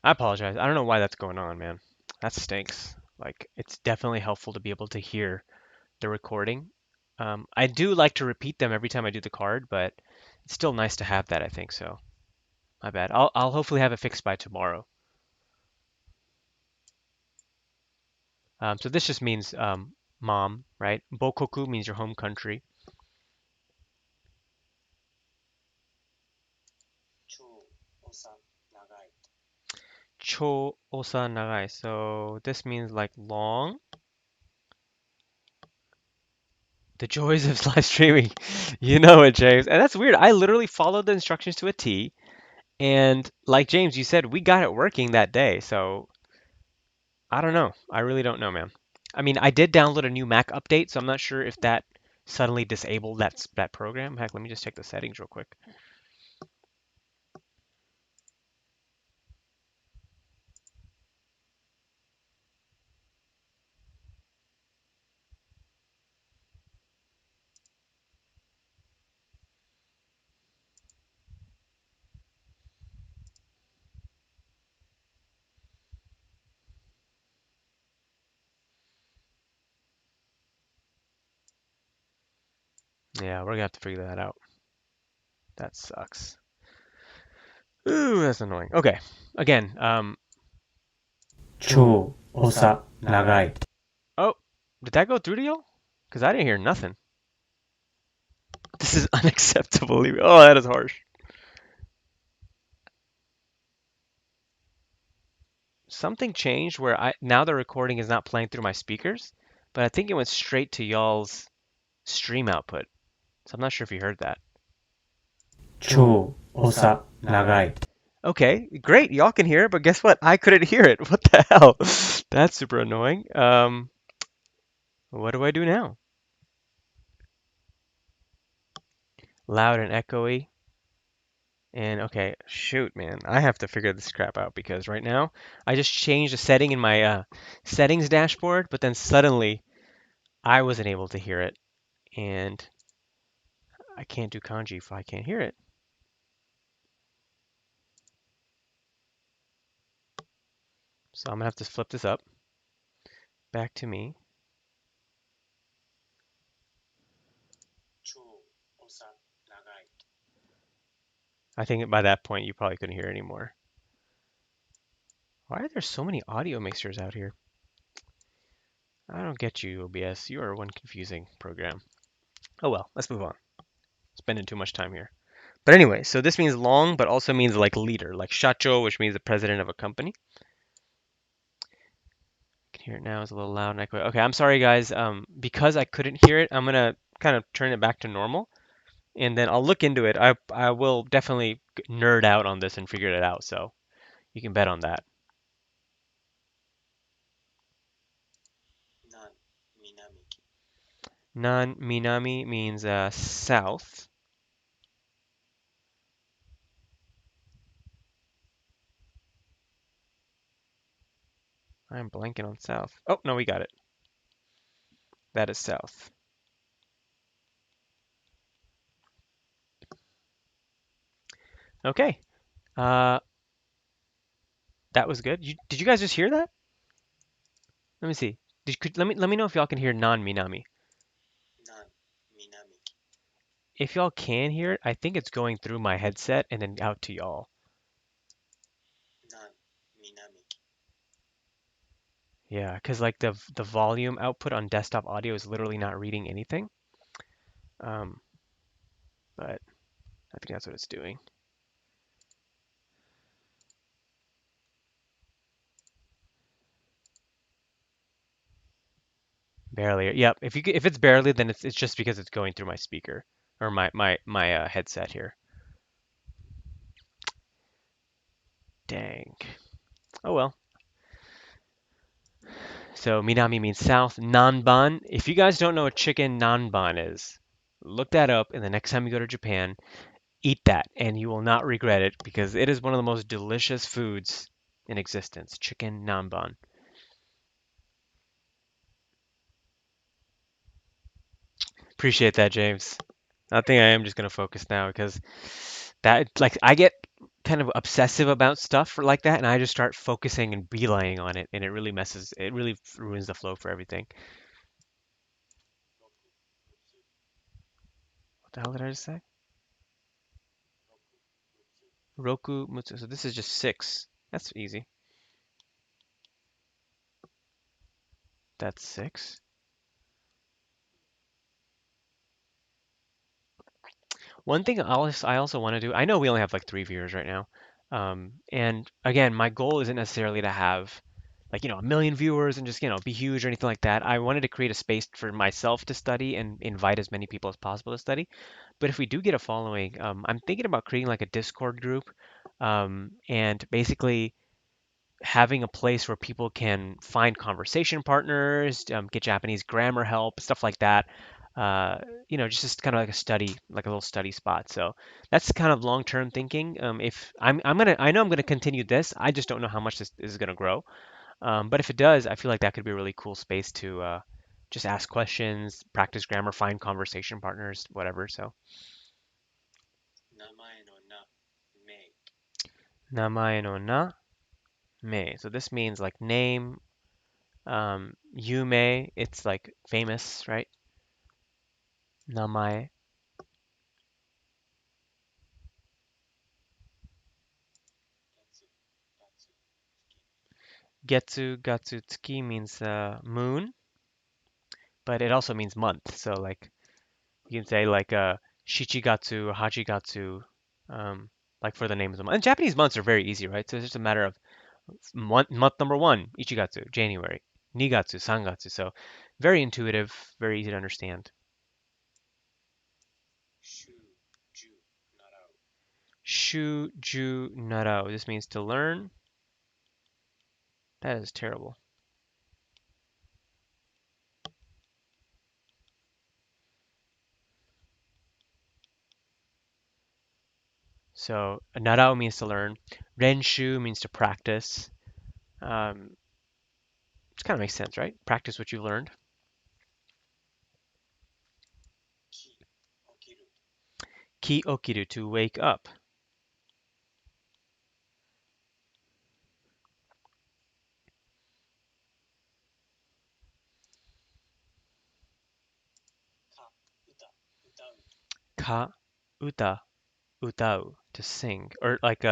S1: I apologize. I don't know why that's going on, man. That stinks. Like, it's definitely helpful to be able to hear the recording. I do like to repeat them every time I do the card, but it's still nice to have that, I think so. My bad. I'll hopefully have it fixed by tomorrow. So this just means mom, right? Bokoku means your home country. Cho osa nagai. So this means like long. The joys of live streaming. You know it, James. And that's weird. I literally followed the instructions to a T. And like James, you said, we got it working that day. So I don't know. I really don't know, man. I mean, I did download a new Mac update, so I'm not sure if that suddenly disabled that program. Heck, let me just check the settings real quick. Yeah, we're gonna have to figure that out. That sucks. Ooh, that's annoying. Okay, again,
S2: 超長い
S1: oh, did that go through to y'all? Because I didn't hear nothing. This is unacceptable. Oh, that is harsh. Something changed where now the recording is not playing through my speakers, but I think it went straight to y'all's stream output. So I'm not sure if you heard that.
S2: 超長い
S1: Okay, great. Y'all can hear it, but guess what? I couldn't hear it. What the hell? That's super annoying. What do I do now? Loud and echoey. And okay, shoot, man. I have to figure this crap out because right now I just changed a setting in my settings dashboard, but then suddenly I wasn't able to hear it, and I can't do kanji if I can't hear it. So I'm gonna have to flip this up back to me. I think by that point you probably couldn't hear anymore. Why are there so many audio mixers out here? I don't get you, OBS. You are one confusing program. Oh well, let's move on. Spending too much time here. But anyway, so this means long, but also means like leader, like shacho, which means the president of a company. I can hear it now. It's a little loud and echo. Okay, I'm sorry, guys. Because I couldn't hear it, I'm gonna kind of turn it back to normal, and then I'll look into it. I will definitely nerd out on this and figure it out. So you can bet on that. Minami means south. I'm blanking on south. Oh, no, we got it. That is south. Okay. Uh, that was good. Did you guys just hear that? Let me see. Let me know if y'all can hear non-Minami. If y'all can hear it, I think it's going through my headset and then out to y'all. Yeah, because like the volume output on desktop audio is literally not reading anything. Um, but I think that's what it's doing. Barely. Yep. If it's barely, then it's just because it's going through my speaker or my headset here. Dang. Oh well. So Minami means south. Nanban. If you guys don't know what chicken nanban is, look that up, and the next time you go to Japan, eat that, and you will not regret it because it is one of the most delicious foods in existence. Chicken nanban. Appreciate that, James. I think I am just gonna focus now because that like I get kind of obsessive about stuff like that, and I just start focusing and beelining on it, and it really ruins the flow for everything. What the hell did I just say? Roku Mutsu. So this is just six. That's easy. That's six. One thing I also want to do, I know we only have like three viewers right now. And again, my goal isn't necessarily to have like, a million viewers and just, be huge or anything like that. I wanted to create a space for myself to study and invite as many people as possible to study. But if we do get a following, I'm thinking about creating like a Discord group, and basically having a place where people can find conversation partners, get Japanese grammar help, stuff like that. Uh, just kind of like a study, like a little study spot. So that's kind of long-term thinking. If I know I'm gonna continue this. I just don't know how much this is gonna grow. But if it does, I feel like that could be a really cool space to just ask questions, practice grammar, find conversation partners, whatever. So namae no na me. So this means like name. Yume, it's like famous, right? Namae. Gatsu, tsuki means moon, but it also means month. So like you can say like shichigatsu or hachigatsu, like for the names of the month. And Japanese months are very easy, right? So it's just a matter of month number one, ichigatsu, January, nigatsu, sangatsu. So very intuitive, very easy to understand. Shuju narao. This means to learn. That is terrible. So narao means to learn. Renshu means to practice. It kind of makes sense, right? Practice what you've learned. Ki okiru, to wake up. Ka uta, utau, to sing. Or like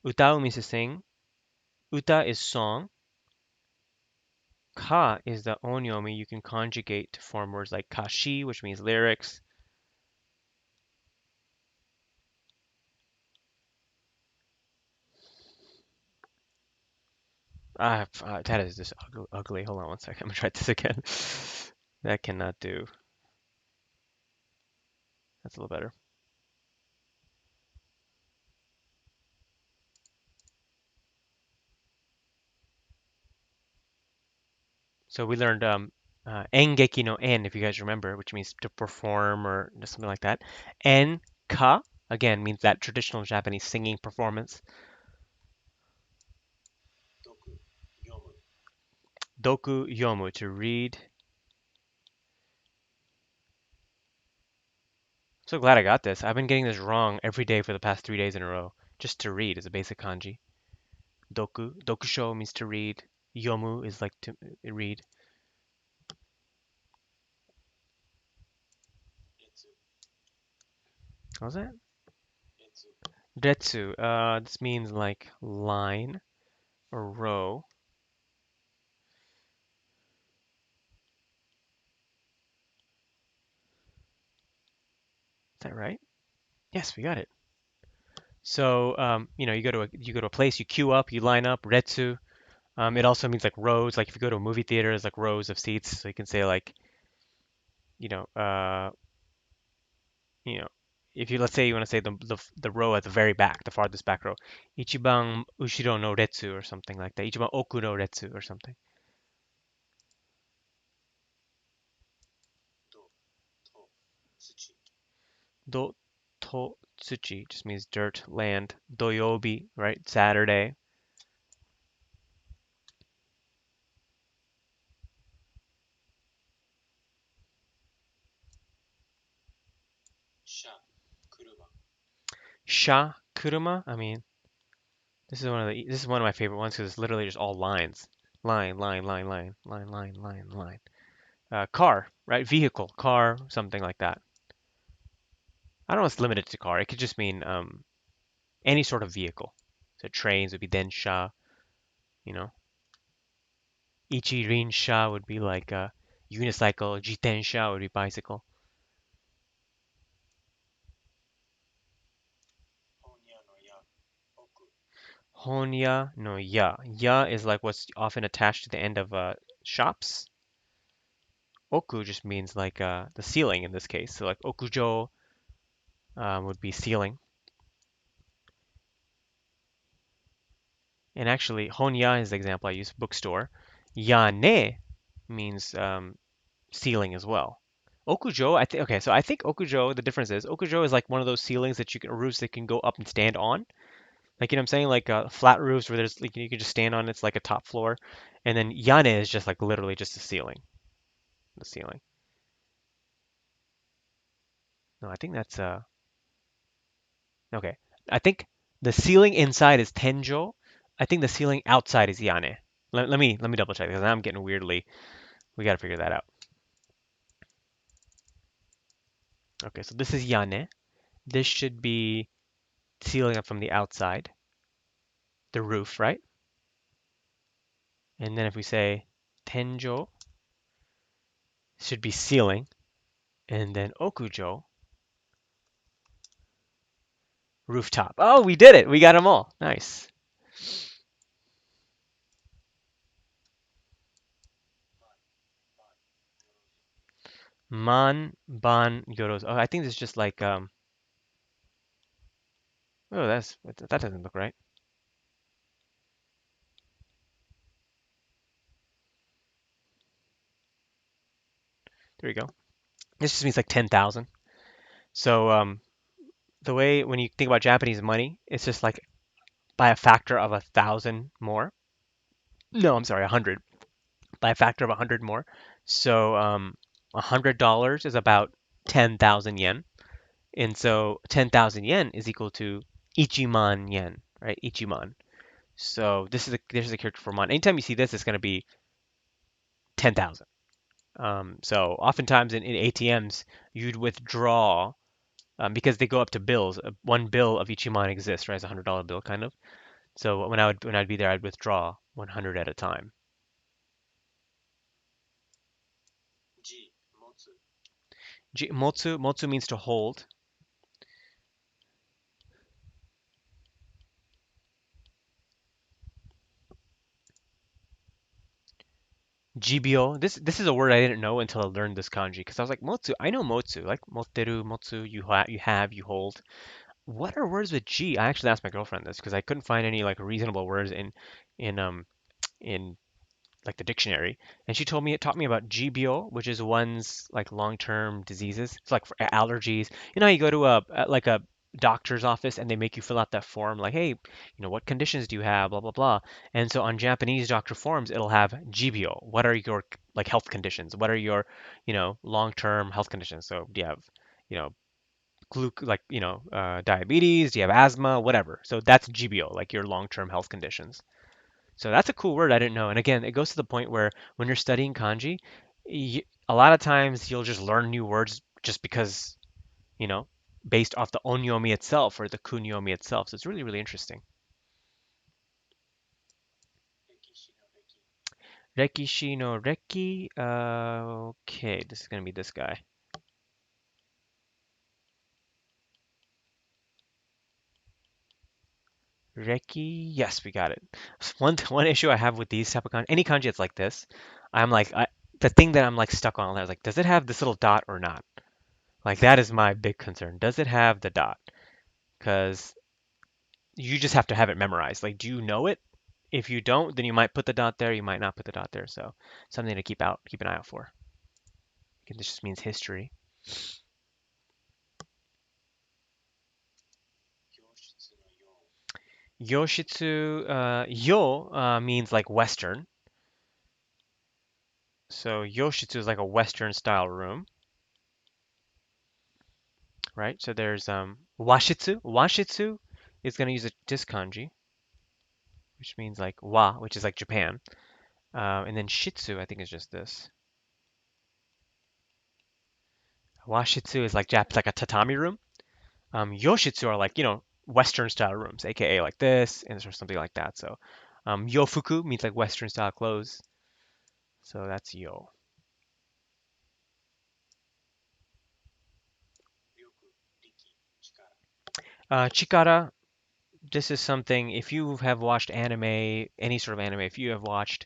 S1: utau means to sing. Uta is song. Ka is the onyomi you can conjugate to form words like kashi, which means lyrics. That is just ugly. Hold on one second. I'm gonna try this again. That cannot do. That's a little better. So we learned Engeki no en, if you guys remember, which means to perform or something like that. En ka, again, means that traditional Japanese singing performance. Doku yomu, to read. So glad I got this. I've been getting this wrong every day for the past 3 days in a row. Just to read is a basic kanji. Dokusho means to read. Yomu is like to read. How's that? Retsu. This means like line or row. Is that right? Yes, we got it. So, you go to a place, you queue up, you line up. Retsu. It also means like rows. Like if you go to a movie theater, there's like rows of seats. So you can say like, you know, uh, you know, if you let's say you want to say the row at the very back, the farthest back row, ichiban ushiro no retsu or something like that. Ichiban oku no retsu or something. Do to tsuchi just means dirt, land. Doyobi, right? Saturday. Sha kuruma. I mean, this is one of my favorite ones because it's literally just all lines. Line, line, line, line, line, line, line, line. Car, right? Vehicle, car, something like that. I don't know if it's limited to car. It could just mean any sort of vehicle. So trains would be densha, you know. Ichirinsha would be like a unicycle. Jitensha would be bicycle. Honya no ya. Ya is like what's often attached to the end of shops. Oku just means like the ceiling in this case. So like okujo would be ceiling. And actually, honya is the example I use, bookstore. Yane means ceiling as well. Okujo, I think okay, so I think Okujo, the difference is Okujo is like one of those ceilings that you can roofs that can go up and stand on. Like you know what I'm saying? Like flat roofs where there's like you can just stand on it's like a top floor. And then Yane is just like literally just a ceiling. The ceiling. No, I think that's okay. I think the ceiling inside is Tenjo. I think the ceiling outside is Yane. Let me double check because now I'm getting weirdly. We got to figure that out. Okay, so this is Yane. This should be ceiling up from the outside, the roof, right? And then if we say Tenjo should be ceiling, and then Okujo, rooftop. Oh, we did it. We got them all. Nice. Man, ban, yoros. Oh, I think it's just like oh, that doesn't look right. There you go. This just means like 10,000. So the way when you think about Japanese money, it's just like by a factor of 1,000 more. No, I'm sorry, 100. By a factor of 100 more. So $100 is about 10,000 yen. And so 10,000 yen is equal to ichiman yen, right? Ichiman. So this is a character for man. Anytime you see this, it's going to be 10,000. So oftentimes in ATMs, you'd withdraw because they go up to bills. One bill of ichiman exists, right? It's a $100 bill, kind of. So when I'd be there, I'd withdraw 100 at a time. Motsu means to hold. Jibyo. This is a word I didn't know until I learned this kanji because I was like motsu. I know motsu like motteru, motsu. You hold. What are words with G? I actually asked my girlfriend this because I couldn't find any like reasonable words in in like the dictionary, and she told me it taught me about GBO, which is one's like long-term diseases. It's like for allergies. You know, how you go to like a doctor's office and they make you fill out that form like, hey, what conditions do you have, blah blah blah. And so on Japanese doctor forms, it'll have GBO. What are your like health conditions? What are your, long-term health conditions? So do you have, you know, diabetes? Do you have asthma? Whatever. So that's GBO, like your long-term health conditions. So that's a cool word I didn't know. And again, it goes to the point where when you're studying kanji, a lot of times you'll just learn new words just because, you know, based off the onyomi itself or the kunyomi itself. So it's really, really interesting. Rekishi no reki. Okay, this is gonna be this guy. Reki. Yes, we got it. One issue I have with these type of kanji, any kanji that's like this, I'm like, the thing that I'm like stuck on, I was like, does it have this little dot or not? Like that is my big concern. Does it have the dot? Because you just have to have it memorized. Like, do you know it? If you don't, then you might put the dot there. You might not put the dot there. So something to keep an eye out for. This just means history. Yoshitsu, yo means like Western. So Yoshitsu is like a Western style room, right? So there's Washitsu. Washitsu is going to use this kanji, which means like wa, which is like Japan. And then Shitsu, I think is just this. Washitsu is like like a tatami room. Yoshitsu are like, Western style rooms, aka like this and or something like that. So yofuku means like Western style clothes. So that's yo. Chikara, this is something, if you have watched anime, any sort of anime, if you have watched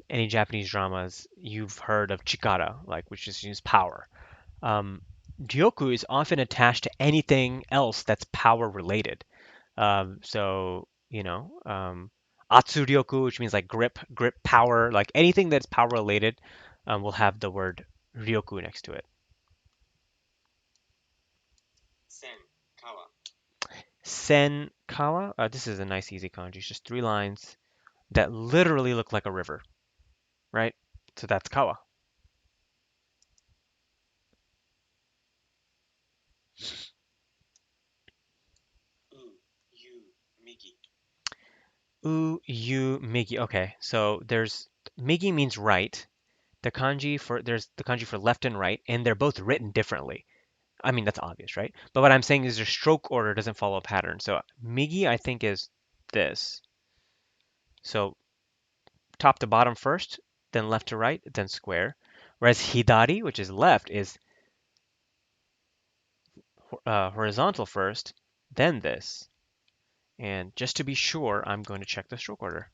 S1: any Japanese dramas, you've heard of chikara, like which just means power. Um, Ryoku is often attached to anything else that's power related. So, Atsuryoku, which means like grip power, like anything that's power related, will have the word Ryoku next to it. Senkawa, this is a nice easy kanji. It's just three lines that literally look like a river, right? So that's kawa. U, yu, migi. Okay, so there's migi means right. There's the kanji for left and right, and they're both written differently. I mean, that's obvious, right? But what I'm saying is their stroke order doesn't follow a pattern. So Migi, I think, is this. So top to bottom first, then left to right, then square. Whereas Hidari, which is left, is horizontal first, then this. And just to be sure, I'm going to check the stroke order.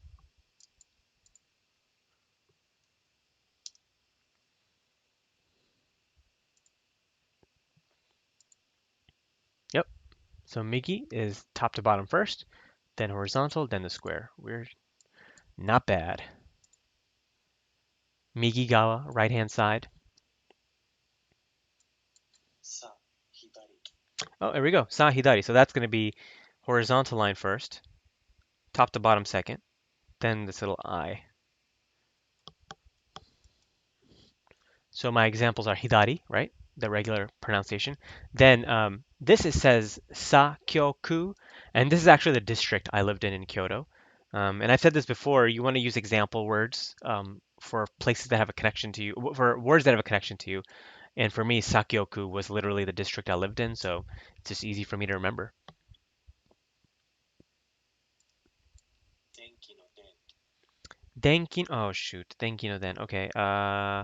S1: Yep. So Migi is top to bottom first, then horizontal, then the square. We're not bad. Migi gawa, right hand side. Oh, there we go. Sa hidari. So that's going to be horizontal line first, top to bottom second, then this little I. So my examples are hidari, right? The regular pronunciation. Then this it says Sakyoku, and this is actually the district I lived in Kyoto. And I've said this before. You want to use example words for places that have a connection to you, for words that have a connection to you. And for me, Sakyoku was literally the district I lived in, so it's just easy for me to remember. Denki, oh shoot, Denki no den. Okay, I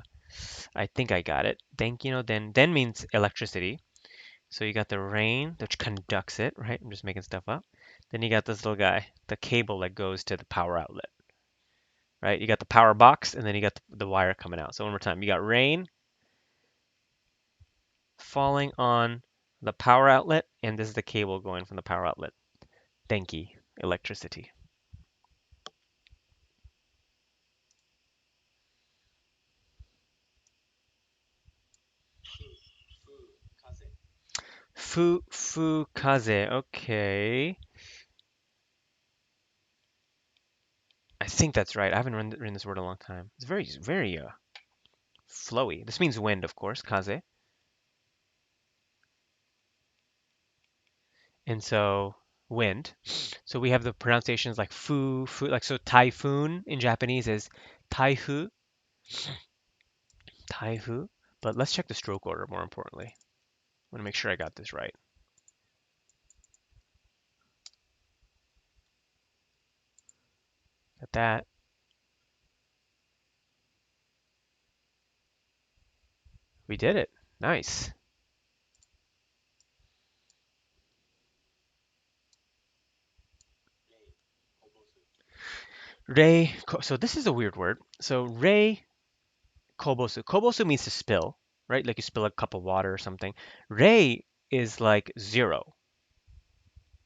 S1: think I got it. Denki no den. Den means electricity. So you got the rain, which conducts it, right? I'm just making stuff up. Then you got this little guy, the cable that goes to the power outlet, right? You got the power box, and then you got the wire coming out. So one more time, you got rain falling on the power outlet, and this is the cable going from the power outlet. Denki, electricity. Fukaze. Okay. I think that's right. I haven't written this word in a long time. It's very flowy. This means wind, of course, kaze. And so wind. So we have the pronunciations like like so typhoon in Japanese is taifu, taifu. But let's check the stroke order more importantly. I want to make sure I got this right. Got that. We did it. Nice. So this is a weird word. So rei kobosu. Kobosu means to spill, right? Like you spill a cup of water or something. Rei is like zero.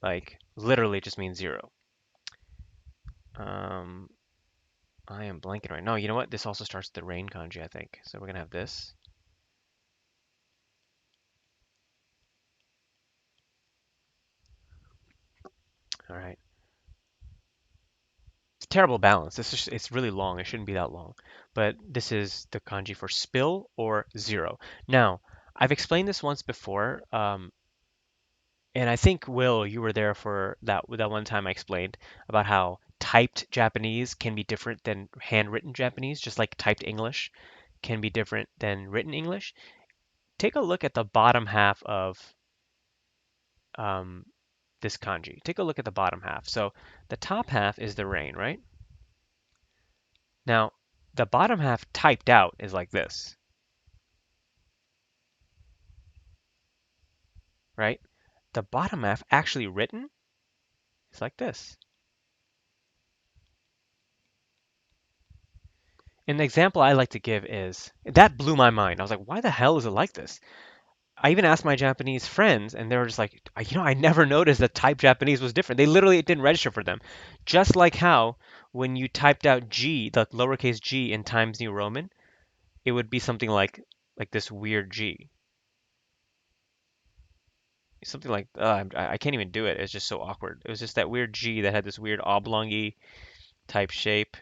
S1: Like literally just means zero. Um, I am blanking right now. You know what? This also starts with the rain kanji, I think. So we're gonna have this. All right. It's terrible balance. It's really long. It shouldn't be that long. But this is the kanji for spill or zero. Now, I've explained this once before, and I think Will, you were there for that one time I explained about how typed Japanese can be different than handwritten Japanese, just like typed English can be different than written English. Take a look at the bottom half of um, this kanji. Take a look at the bottom half. So the top half is the rain, right? Now, the bottom half typed out is like this, right? The bottom half actually written is like this. And the example I like to give is that blew my mind. I was like, why the hell is it like this? I even asked my Japanese friends, and they were just like, I never noticed that typed Japanese was different. They literally, it didn't register for them. Just like how when you typed out G, the lowercase g in Times New Roman, it would be something like this weird G. Something like I can't even do it. It's just so awkward. It was just that weird G that had this weird oblongy type shape,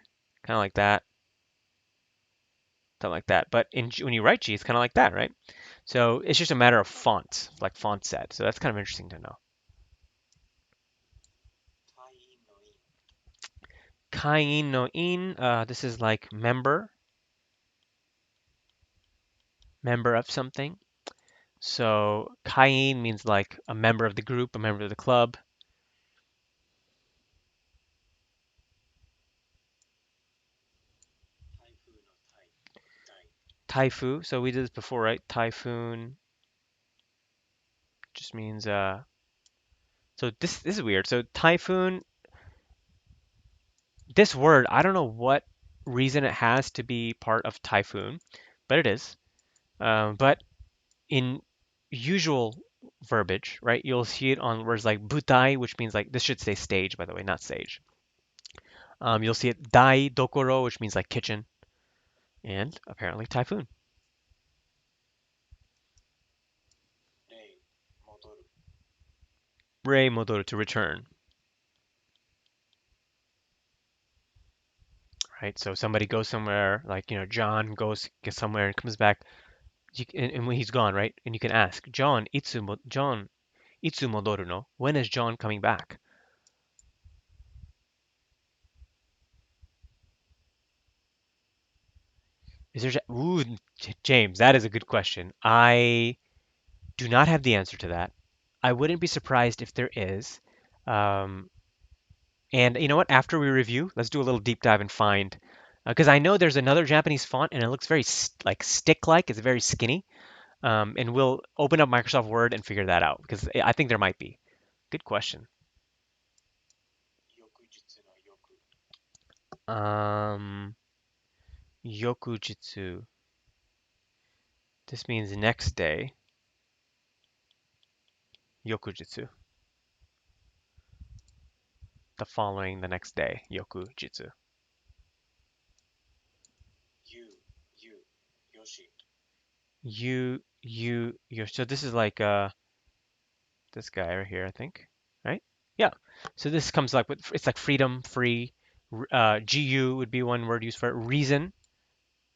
S1: kind of like that, something like that. But when you write G, it's kind of like that, right? So it's just a matter of font, like font set. So that's kind of interesting to know. Kain no in, this is like member of something. So kain means like a member of the group, a member of the club. Taifu, so we did this before, right? Typhoon just means so this is weird. So typhoon, this word, I don't know what reason it has to be part of typhoon, but it is. But in usual verbiage, right, you'll see it on words like butai, which means like this should say stage, by the way, not sage. You'll see it dai dokoro, which means like kitchen, and apparently typhoon. Rei modoru to return, right? So somebody goes somewhere, like John goes gets somewhere and comes back, and when he's gone, right? And you can ask John itsu modoru no? When is John coming back? Is there? Ooh, James, that is a good question. I do not have the answer to that. I wouldn't be surprised if there is. Um, and you know what? After we review, let's do a little deep dive and find, because I know there's another Japanese font and it looks very like stick-like. It's very skinny. And we'll open up Microsoft Word and figure that out because I think there might be. Good question. Um, Yokujitsu. This means next day. Yokujitsu. The following, the next day. Yokujitsu. So this is like This guy right here, I think. Right? Yeah. So this comes like with it's like freedom, free. GU would be one word used for it. Reason.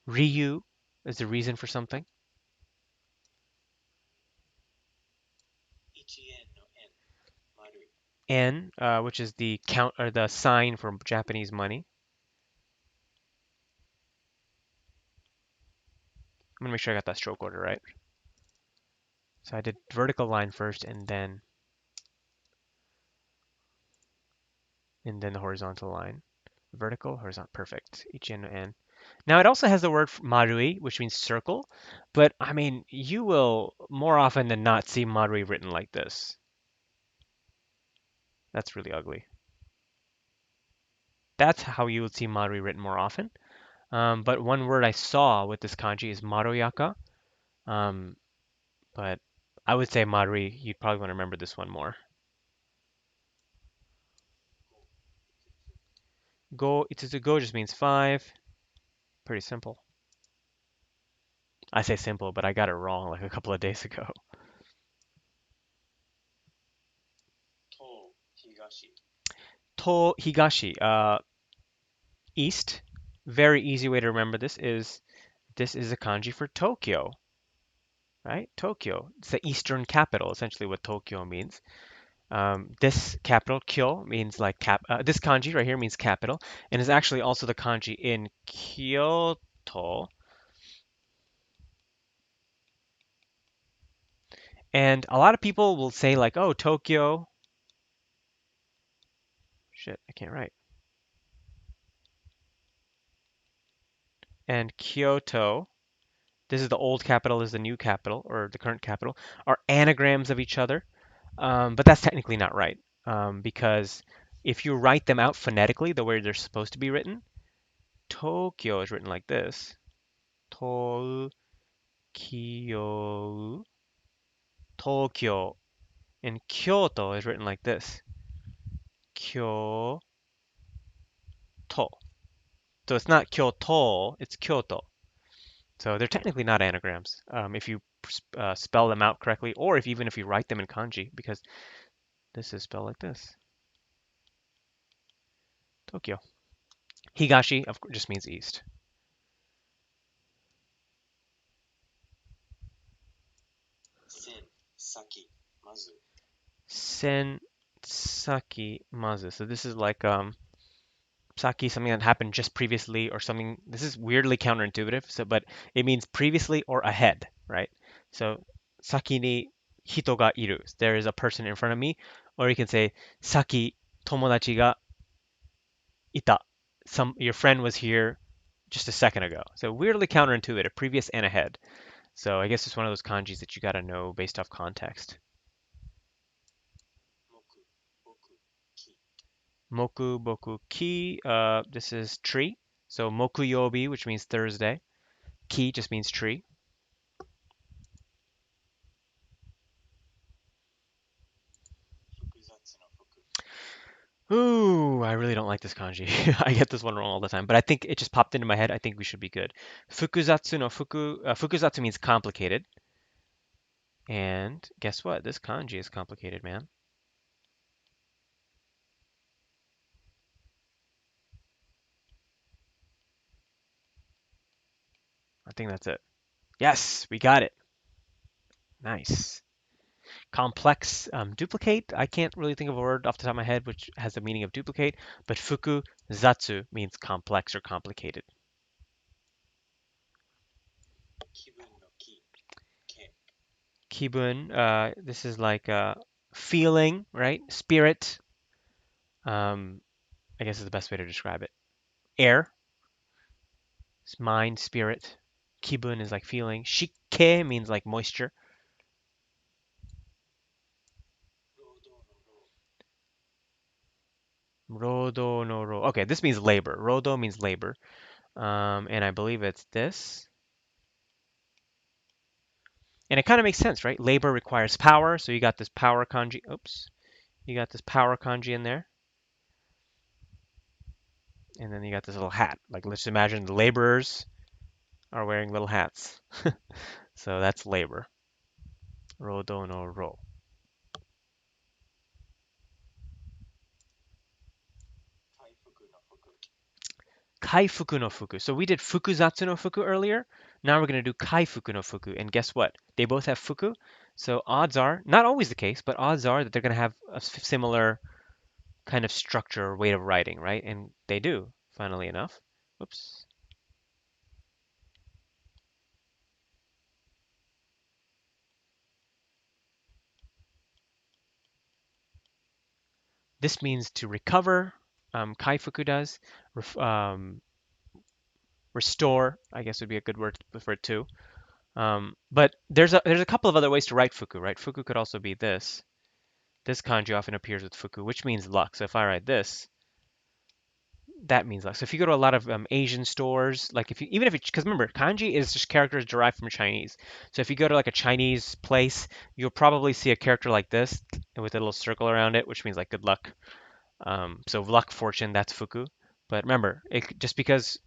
S1: Ryu is the reason for something. N, which is the count or the sign for Japanese money. I'm gonna make sure I got that stroke order right. So I did vertical line first and then the horizontal line. Vertical, horizontal, perfect. Ichi no en. Now it also has the word marui, which means circle, but I mean, you will more often than not see marui written like this. That's really ugly. That's how you would see marui written more often. But one word I saw with this kanji is maroyaka. Um, but I would say marui, you'd probably want to remember this one more. Go, itsuzu go just means five. Pretty simple. I say simple, but I got it wrong like a couple of days ago. To higashi, east. Very easy way to remember this is a kanji for Tokyo, right? Tokyo. It's the eastern capital, essentially what Tokyo means. This capital, Kyo, means like this kanji right here means capital, and is actually also the kanji in Kyoto. And a lot of people will say like, oh, Tokyo. Shit, I can't write. And Kyoto. This is the old capital, is the new capital, or the current capital, are anagrams of each other. But that's technically not right because if you write them out phonetically the way they're supposed to be written, Tokyo is written like this. Tokyo, Tokyo. And Kyoto is written like this. Kyoto. So it's not Kyoto, it's Kyoto. So they're technically not anagrams if you spell them out correctly, or if even if you write them in kanji, because this is spelled like this. Tokyo. Higashi, of course, just means east. Sen, saki, mazu. So this is like saki, something that happened just previously or something. This is weirdly counterintuitive. So, but it means previously or ahead, right? So saki ni hito ga iru. There is a person in front of me. Or you can say saki tomodachi ga ita. Your friend was here just a second ago. So weirdly counterintuitive, previous and ahead. So I guess it's one of those kanjis that you got to know based off context. Moku boku ki. This is tree. So mokuyobi, which means Thursday. Ki just means tree. Ooh, I really don't like this kanji. I get this one wrong all the time, but I think it just popped into my head. I think we should be good. Fukusatsu no fukusatsu means complicated. And guess what? This kanji is complicated, man. I think that's it. Yes, we got it. Nice. Complex, duplicate. I can't really think of a word off the top of my head which has the meaning of duplicate, but fukusatsu means complex or complicated. Kibun, this is like feeling, right? Spirit, um, I guess is the best way to describe it. Air, it's mind, spirit. Kibun is like feeling. Shike means like moisture. Rodo no ro. Okay, this means labor. Rodo means labor. And I believe it's this. And it kind of makes sense, right? Labor requires power, so you got this power kanji. Oops. You got this power kanji in there. And then you got this little hat. Like, let's imagine the laborers are wearing little hats. So that's labor. Rodo no ro. Kaifuku no fuku. So we did Fukusatsu no fuku earlier. Now we're going to do Kaifuku no fuku. And guess what? They both have fuku. So odds are, not always the case, but odds are that they're going to have a similar kind of structure or way of writing, right? And they do, funnily enough. Whoops. This means to recover. Kaifuku does. Restore, I guess would be a good word for it too. But there's a couple of other ways to write fuku, right? Fuku could also be this. This kanji often appears with fuku, which means luck. So if I write this, that means luck. So if you go to a lot of Asian stores, like if you, even if you, because remember, kanji is just characters derived from Chinese. So if you go to like a Chinese place, you'll probably see a character like this with a little circle around it, which means like good luck. So luck, fortune, that's fuku. But remember, just because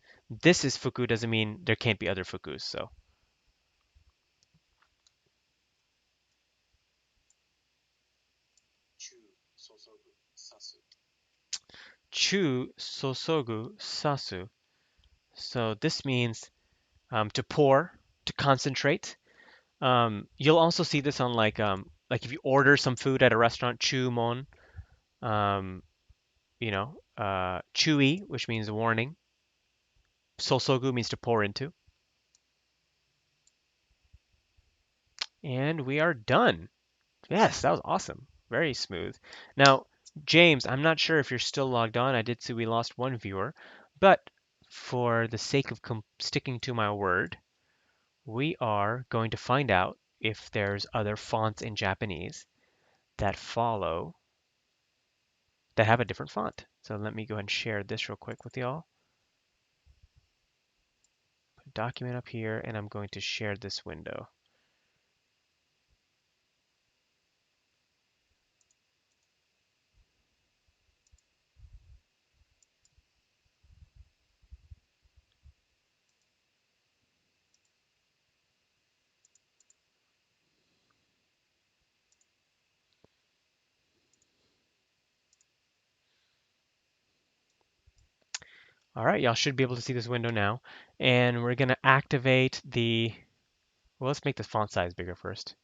S1: this is fuku doesn't mean there can't be other fukus. So chu sosogu sasu. So this means to pour, to concentrate. You'll also see this on like if you order some food at a restaurant, chu mon, um, chui, which means warning. Sosogu means to pour into. And we are done. Yes, that was awesome. Very smooth. Now, James, I'm not sure if you're still logged on. I did see we lost one viewer, but for the sake of sticking to my word, we are going to find out if there's other fonts in Japanese that follow that have a different font. So let me go ahead and share this real quick with y'all. Put a document up here, and I'm going to share this window. All right, y'all should be able to see this window now. And we're going to activate well, let's make the font size bigger first.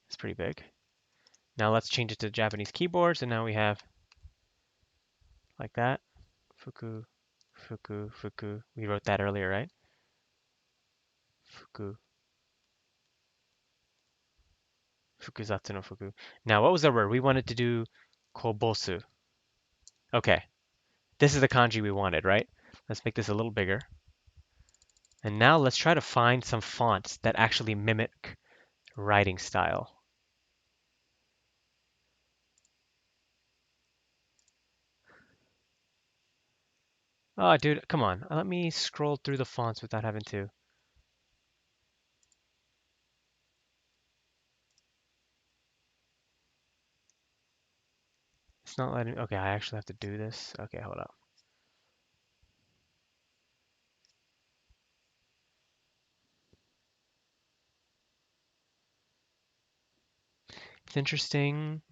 S1: It's pretty big. Now let's change it to Japanese keyboards, and now we have like that. Fuku, fuku, fuku. We wrote that earlier, right? Fuku, fukusatsu no fuku. Now, what was our word? We wanted to do kobosu. Okay, this is the kanji we wanted, right? Let's make this a little bigger. And now let's try to find some fonts that actually mimic writing style. Oh, dude, come on. Let me scroll through the fonts without having to. It's not letting. Okay, I actually have to do this. Okay, hold up. It's interesting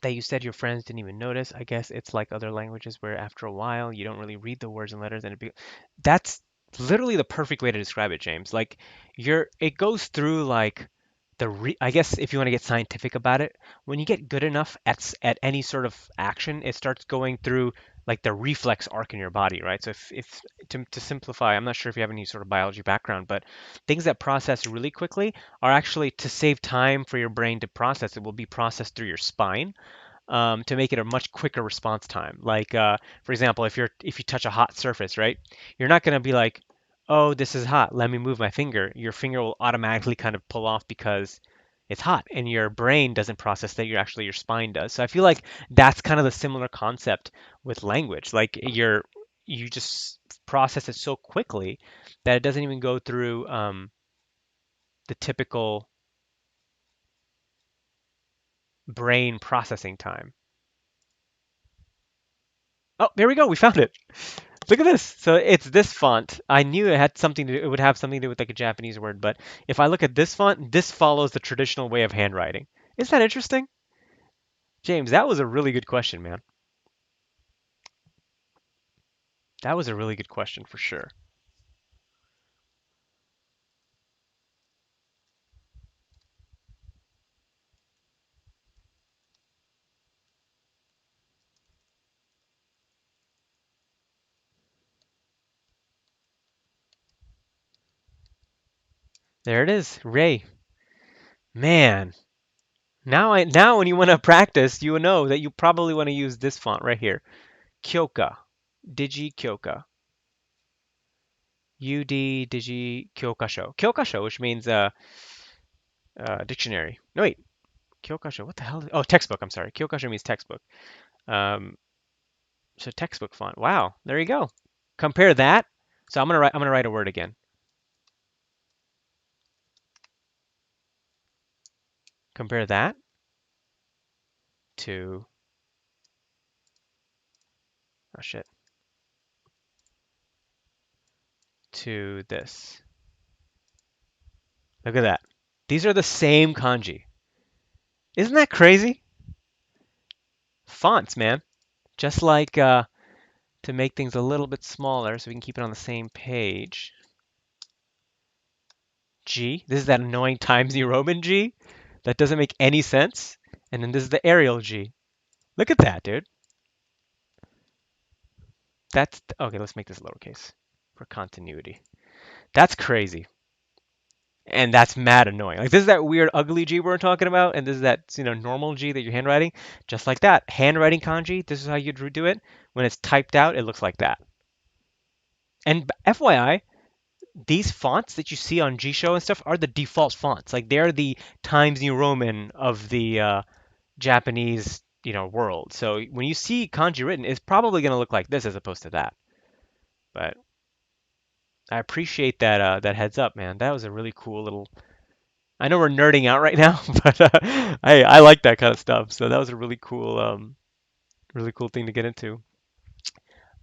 S1: that you said your friends didn't even notice. I guess it's like other languages where after a while you don't really read the words and letters, and that's literally the perfect way to describe it, James. Like it goes through like I guess if you want to get scientific about it, when you get good enough at any sort of action, it starts going through like the reflex arc in your body, right? So if to simplify, I'm not sure if you have any sort of biology background, but things that process really quickly are actually to save time for your brain to process. It will be processed through your spine to make it a much quicker response time. Like, for example, if you touch a hot surface, right, you're not going to be like, oh, this is hot. Let me move my finger. Your finger will automatically kind of pull off because it's hot, and your brain doesn't process that. Your spine does. So I feel like that's kind of the similar concept with language. Like you just process it so quickly that it doesn't even go through the typical brain processing time. Oh, there we go. We found it. Look at this. So it's this font. I knew it would have something to do with like a Japanese word, but if I look at this font, this follows the traditional way of handwriting. Isn't that interesting? James, that was a really good question, man. That was a really good question for sure. There it is, Ray. Man, now when you want to practice, you know that you probably want to use this font right here. Kyoka, Digi Kyoka. UD Digi Kyokasho. Kyokasho, which means dictionary. No wait, Kyokasho. What the hell? Oh, textbook. I'm sorry. Kyokasho means textbook. Um, so textbook font. Wow, there you go. Compare that. So I'm gonna write a word again. Compare that to oh shit to this. Look at that. These are the same kanji. Isn't that crazy? Fonts, man. Just like to make things a little bit smaller so we can keep it on the same page. G. This is that annoying Times New Roman G that doesn't make any sense. And then this is the Arial G. Look at that, dude. That's okay. Let's make this lowercase for continuity. That's crazy. And that's mad annoying. Like this is that weird ugly G we're talking about, and this is that normal G that you're handwriting, just like that. Handwriting kanji, this is how you do it. When it's typed out, it looks like that. And FYI, these fonts that you see on G Show and stuff are the default fonts. Like they're the Times New Roman of the Japanese, world. So when you see kanji written, it's probably going to look like this as opposed to that. But I appreciate that heads up, man. That was a really cool little. I know we're nerding out right now, but I like that kind of stuff. So that was a really cool thing to get into.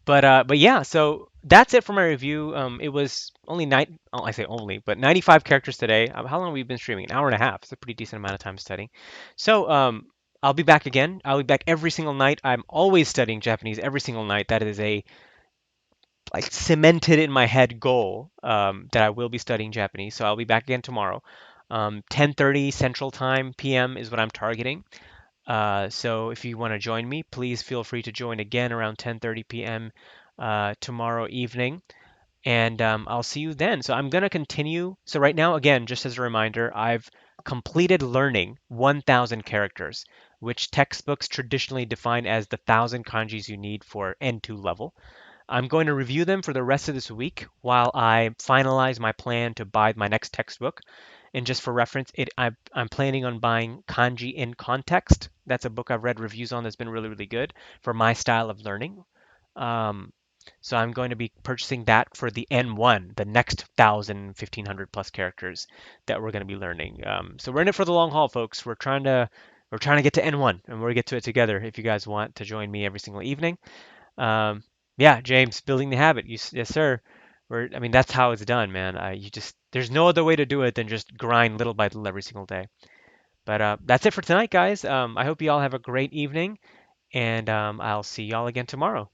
S1: But yeah, so that's it for my review. It was only oh, I say only, but 95 characters today. How long have we been streaming? An hour and a half. It's a pretty decent amount of time studying. So I'll be back again. I'll be back every single night. I'm always studying Japanese every single night. That is a like cemented in my head goal that I will be studying Japanese. So I'll be back again tomorrow. 10:30 Central Time PM is what I'm targeting. So if you want to join me, please feel free to join again around 10:30 p.m. Tomorrow evening, and I'll see you then. So I'm gonna continue. So right now, again, just as a reminder, I've completed learning 1,000 characters, which textbooks traditionally define as the 1,000 kanjis you need for N2 level. I'm going to review them for the rest of this week while I finalize my plan to buy my next textbook. And just for reference, I'm planning on buying Kanji in Context. That's a book I've read reviews on that's been really, really good for my style of learning. Um, so I'm going to be purchasing that for the N1, the next 1,500 plus characters that we're going to be learning. So we're in it for the long haul, folks. We're trying to get to N1, and we'll get to it together. If you guys want to join me every single evening. Um, yeah, James, building the habit. Yes, sir. I mean, that's how it's done, man. There's no other way to do it than just grind little by little every single day. But that's it for tonight, guys. I hope you all have a great evening, and I'll see y'all again tomorrow.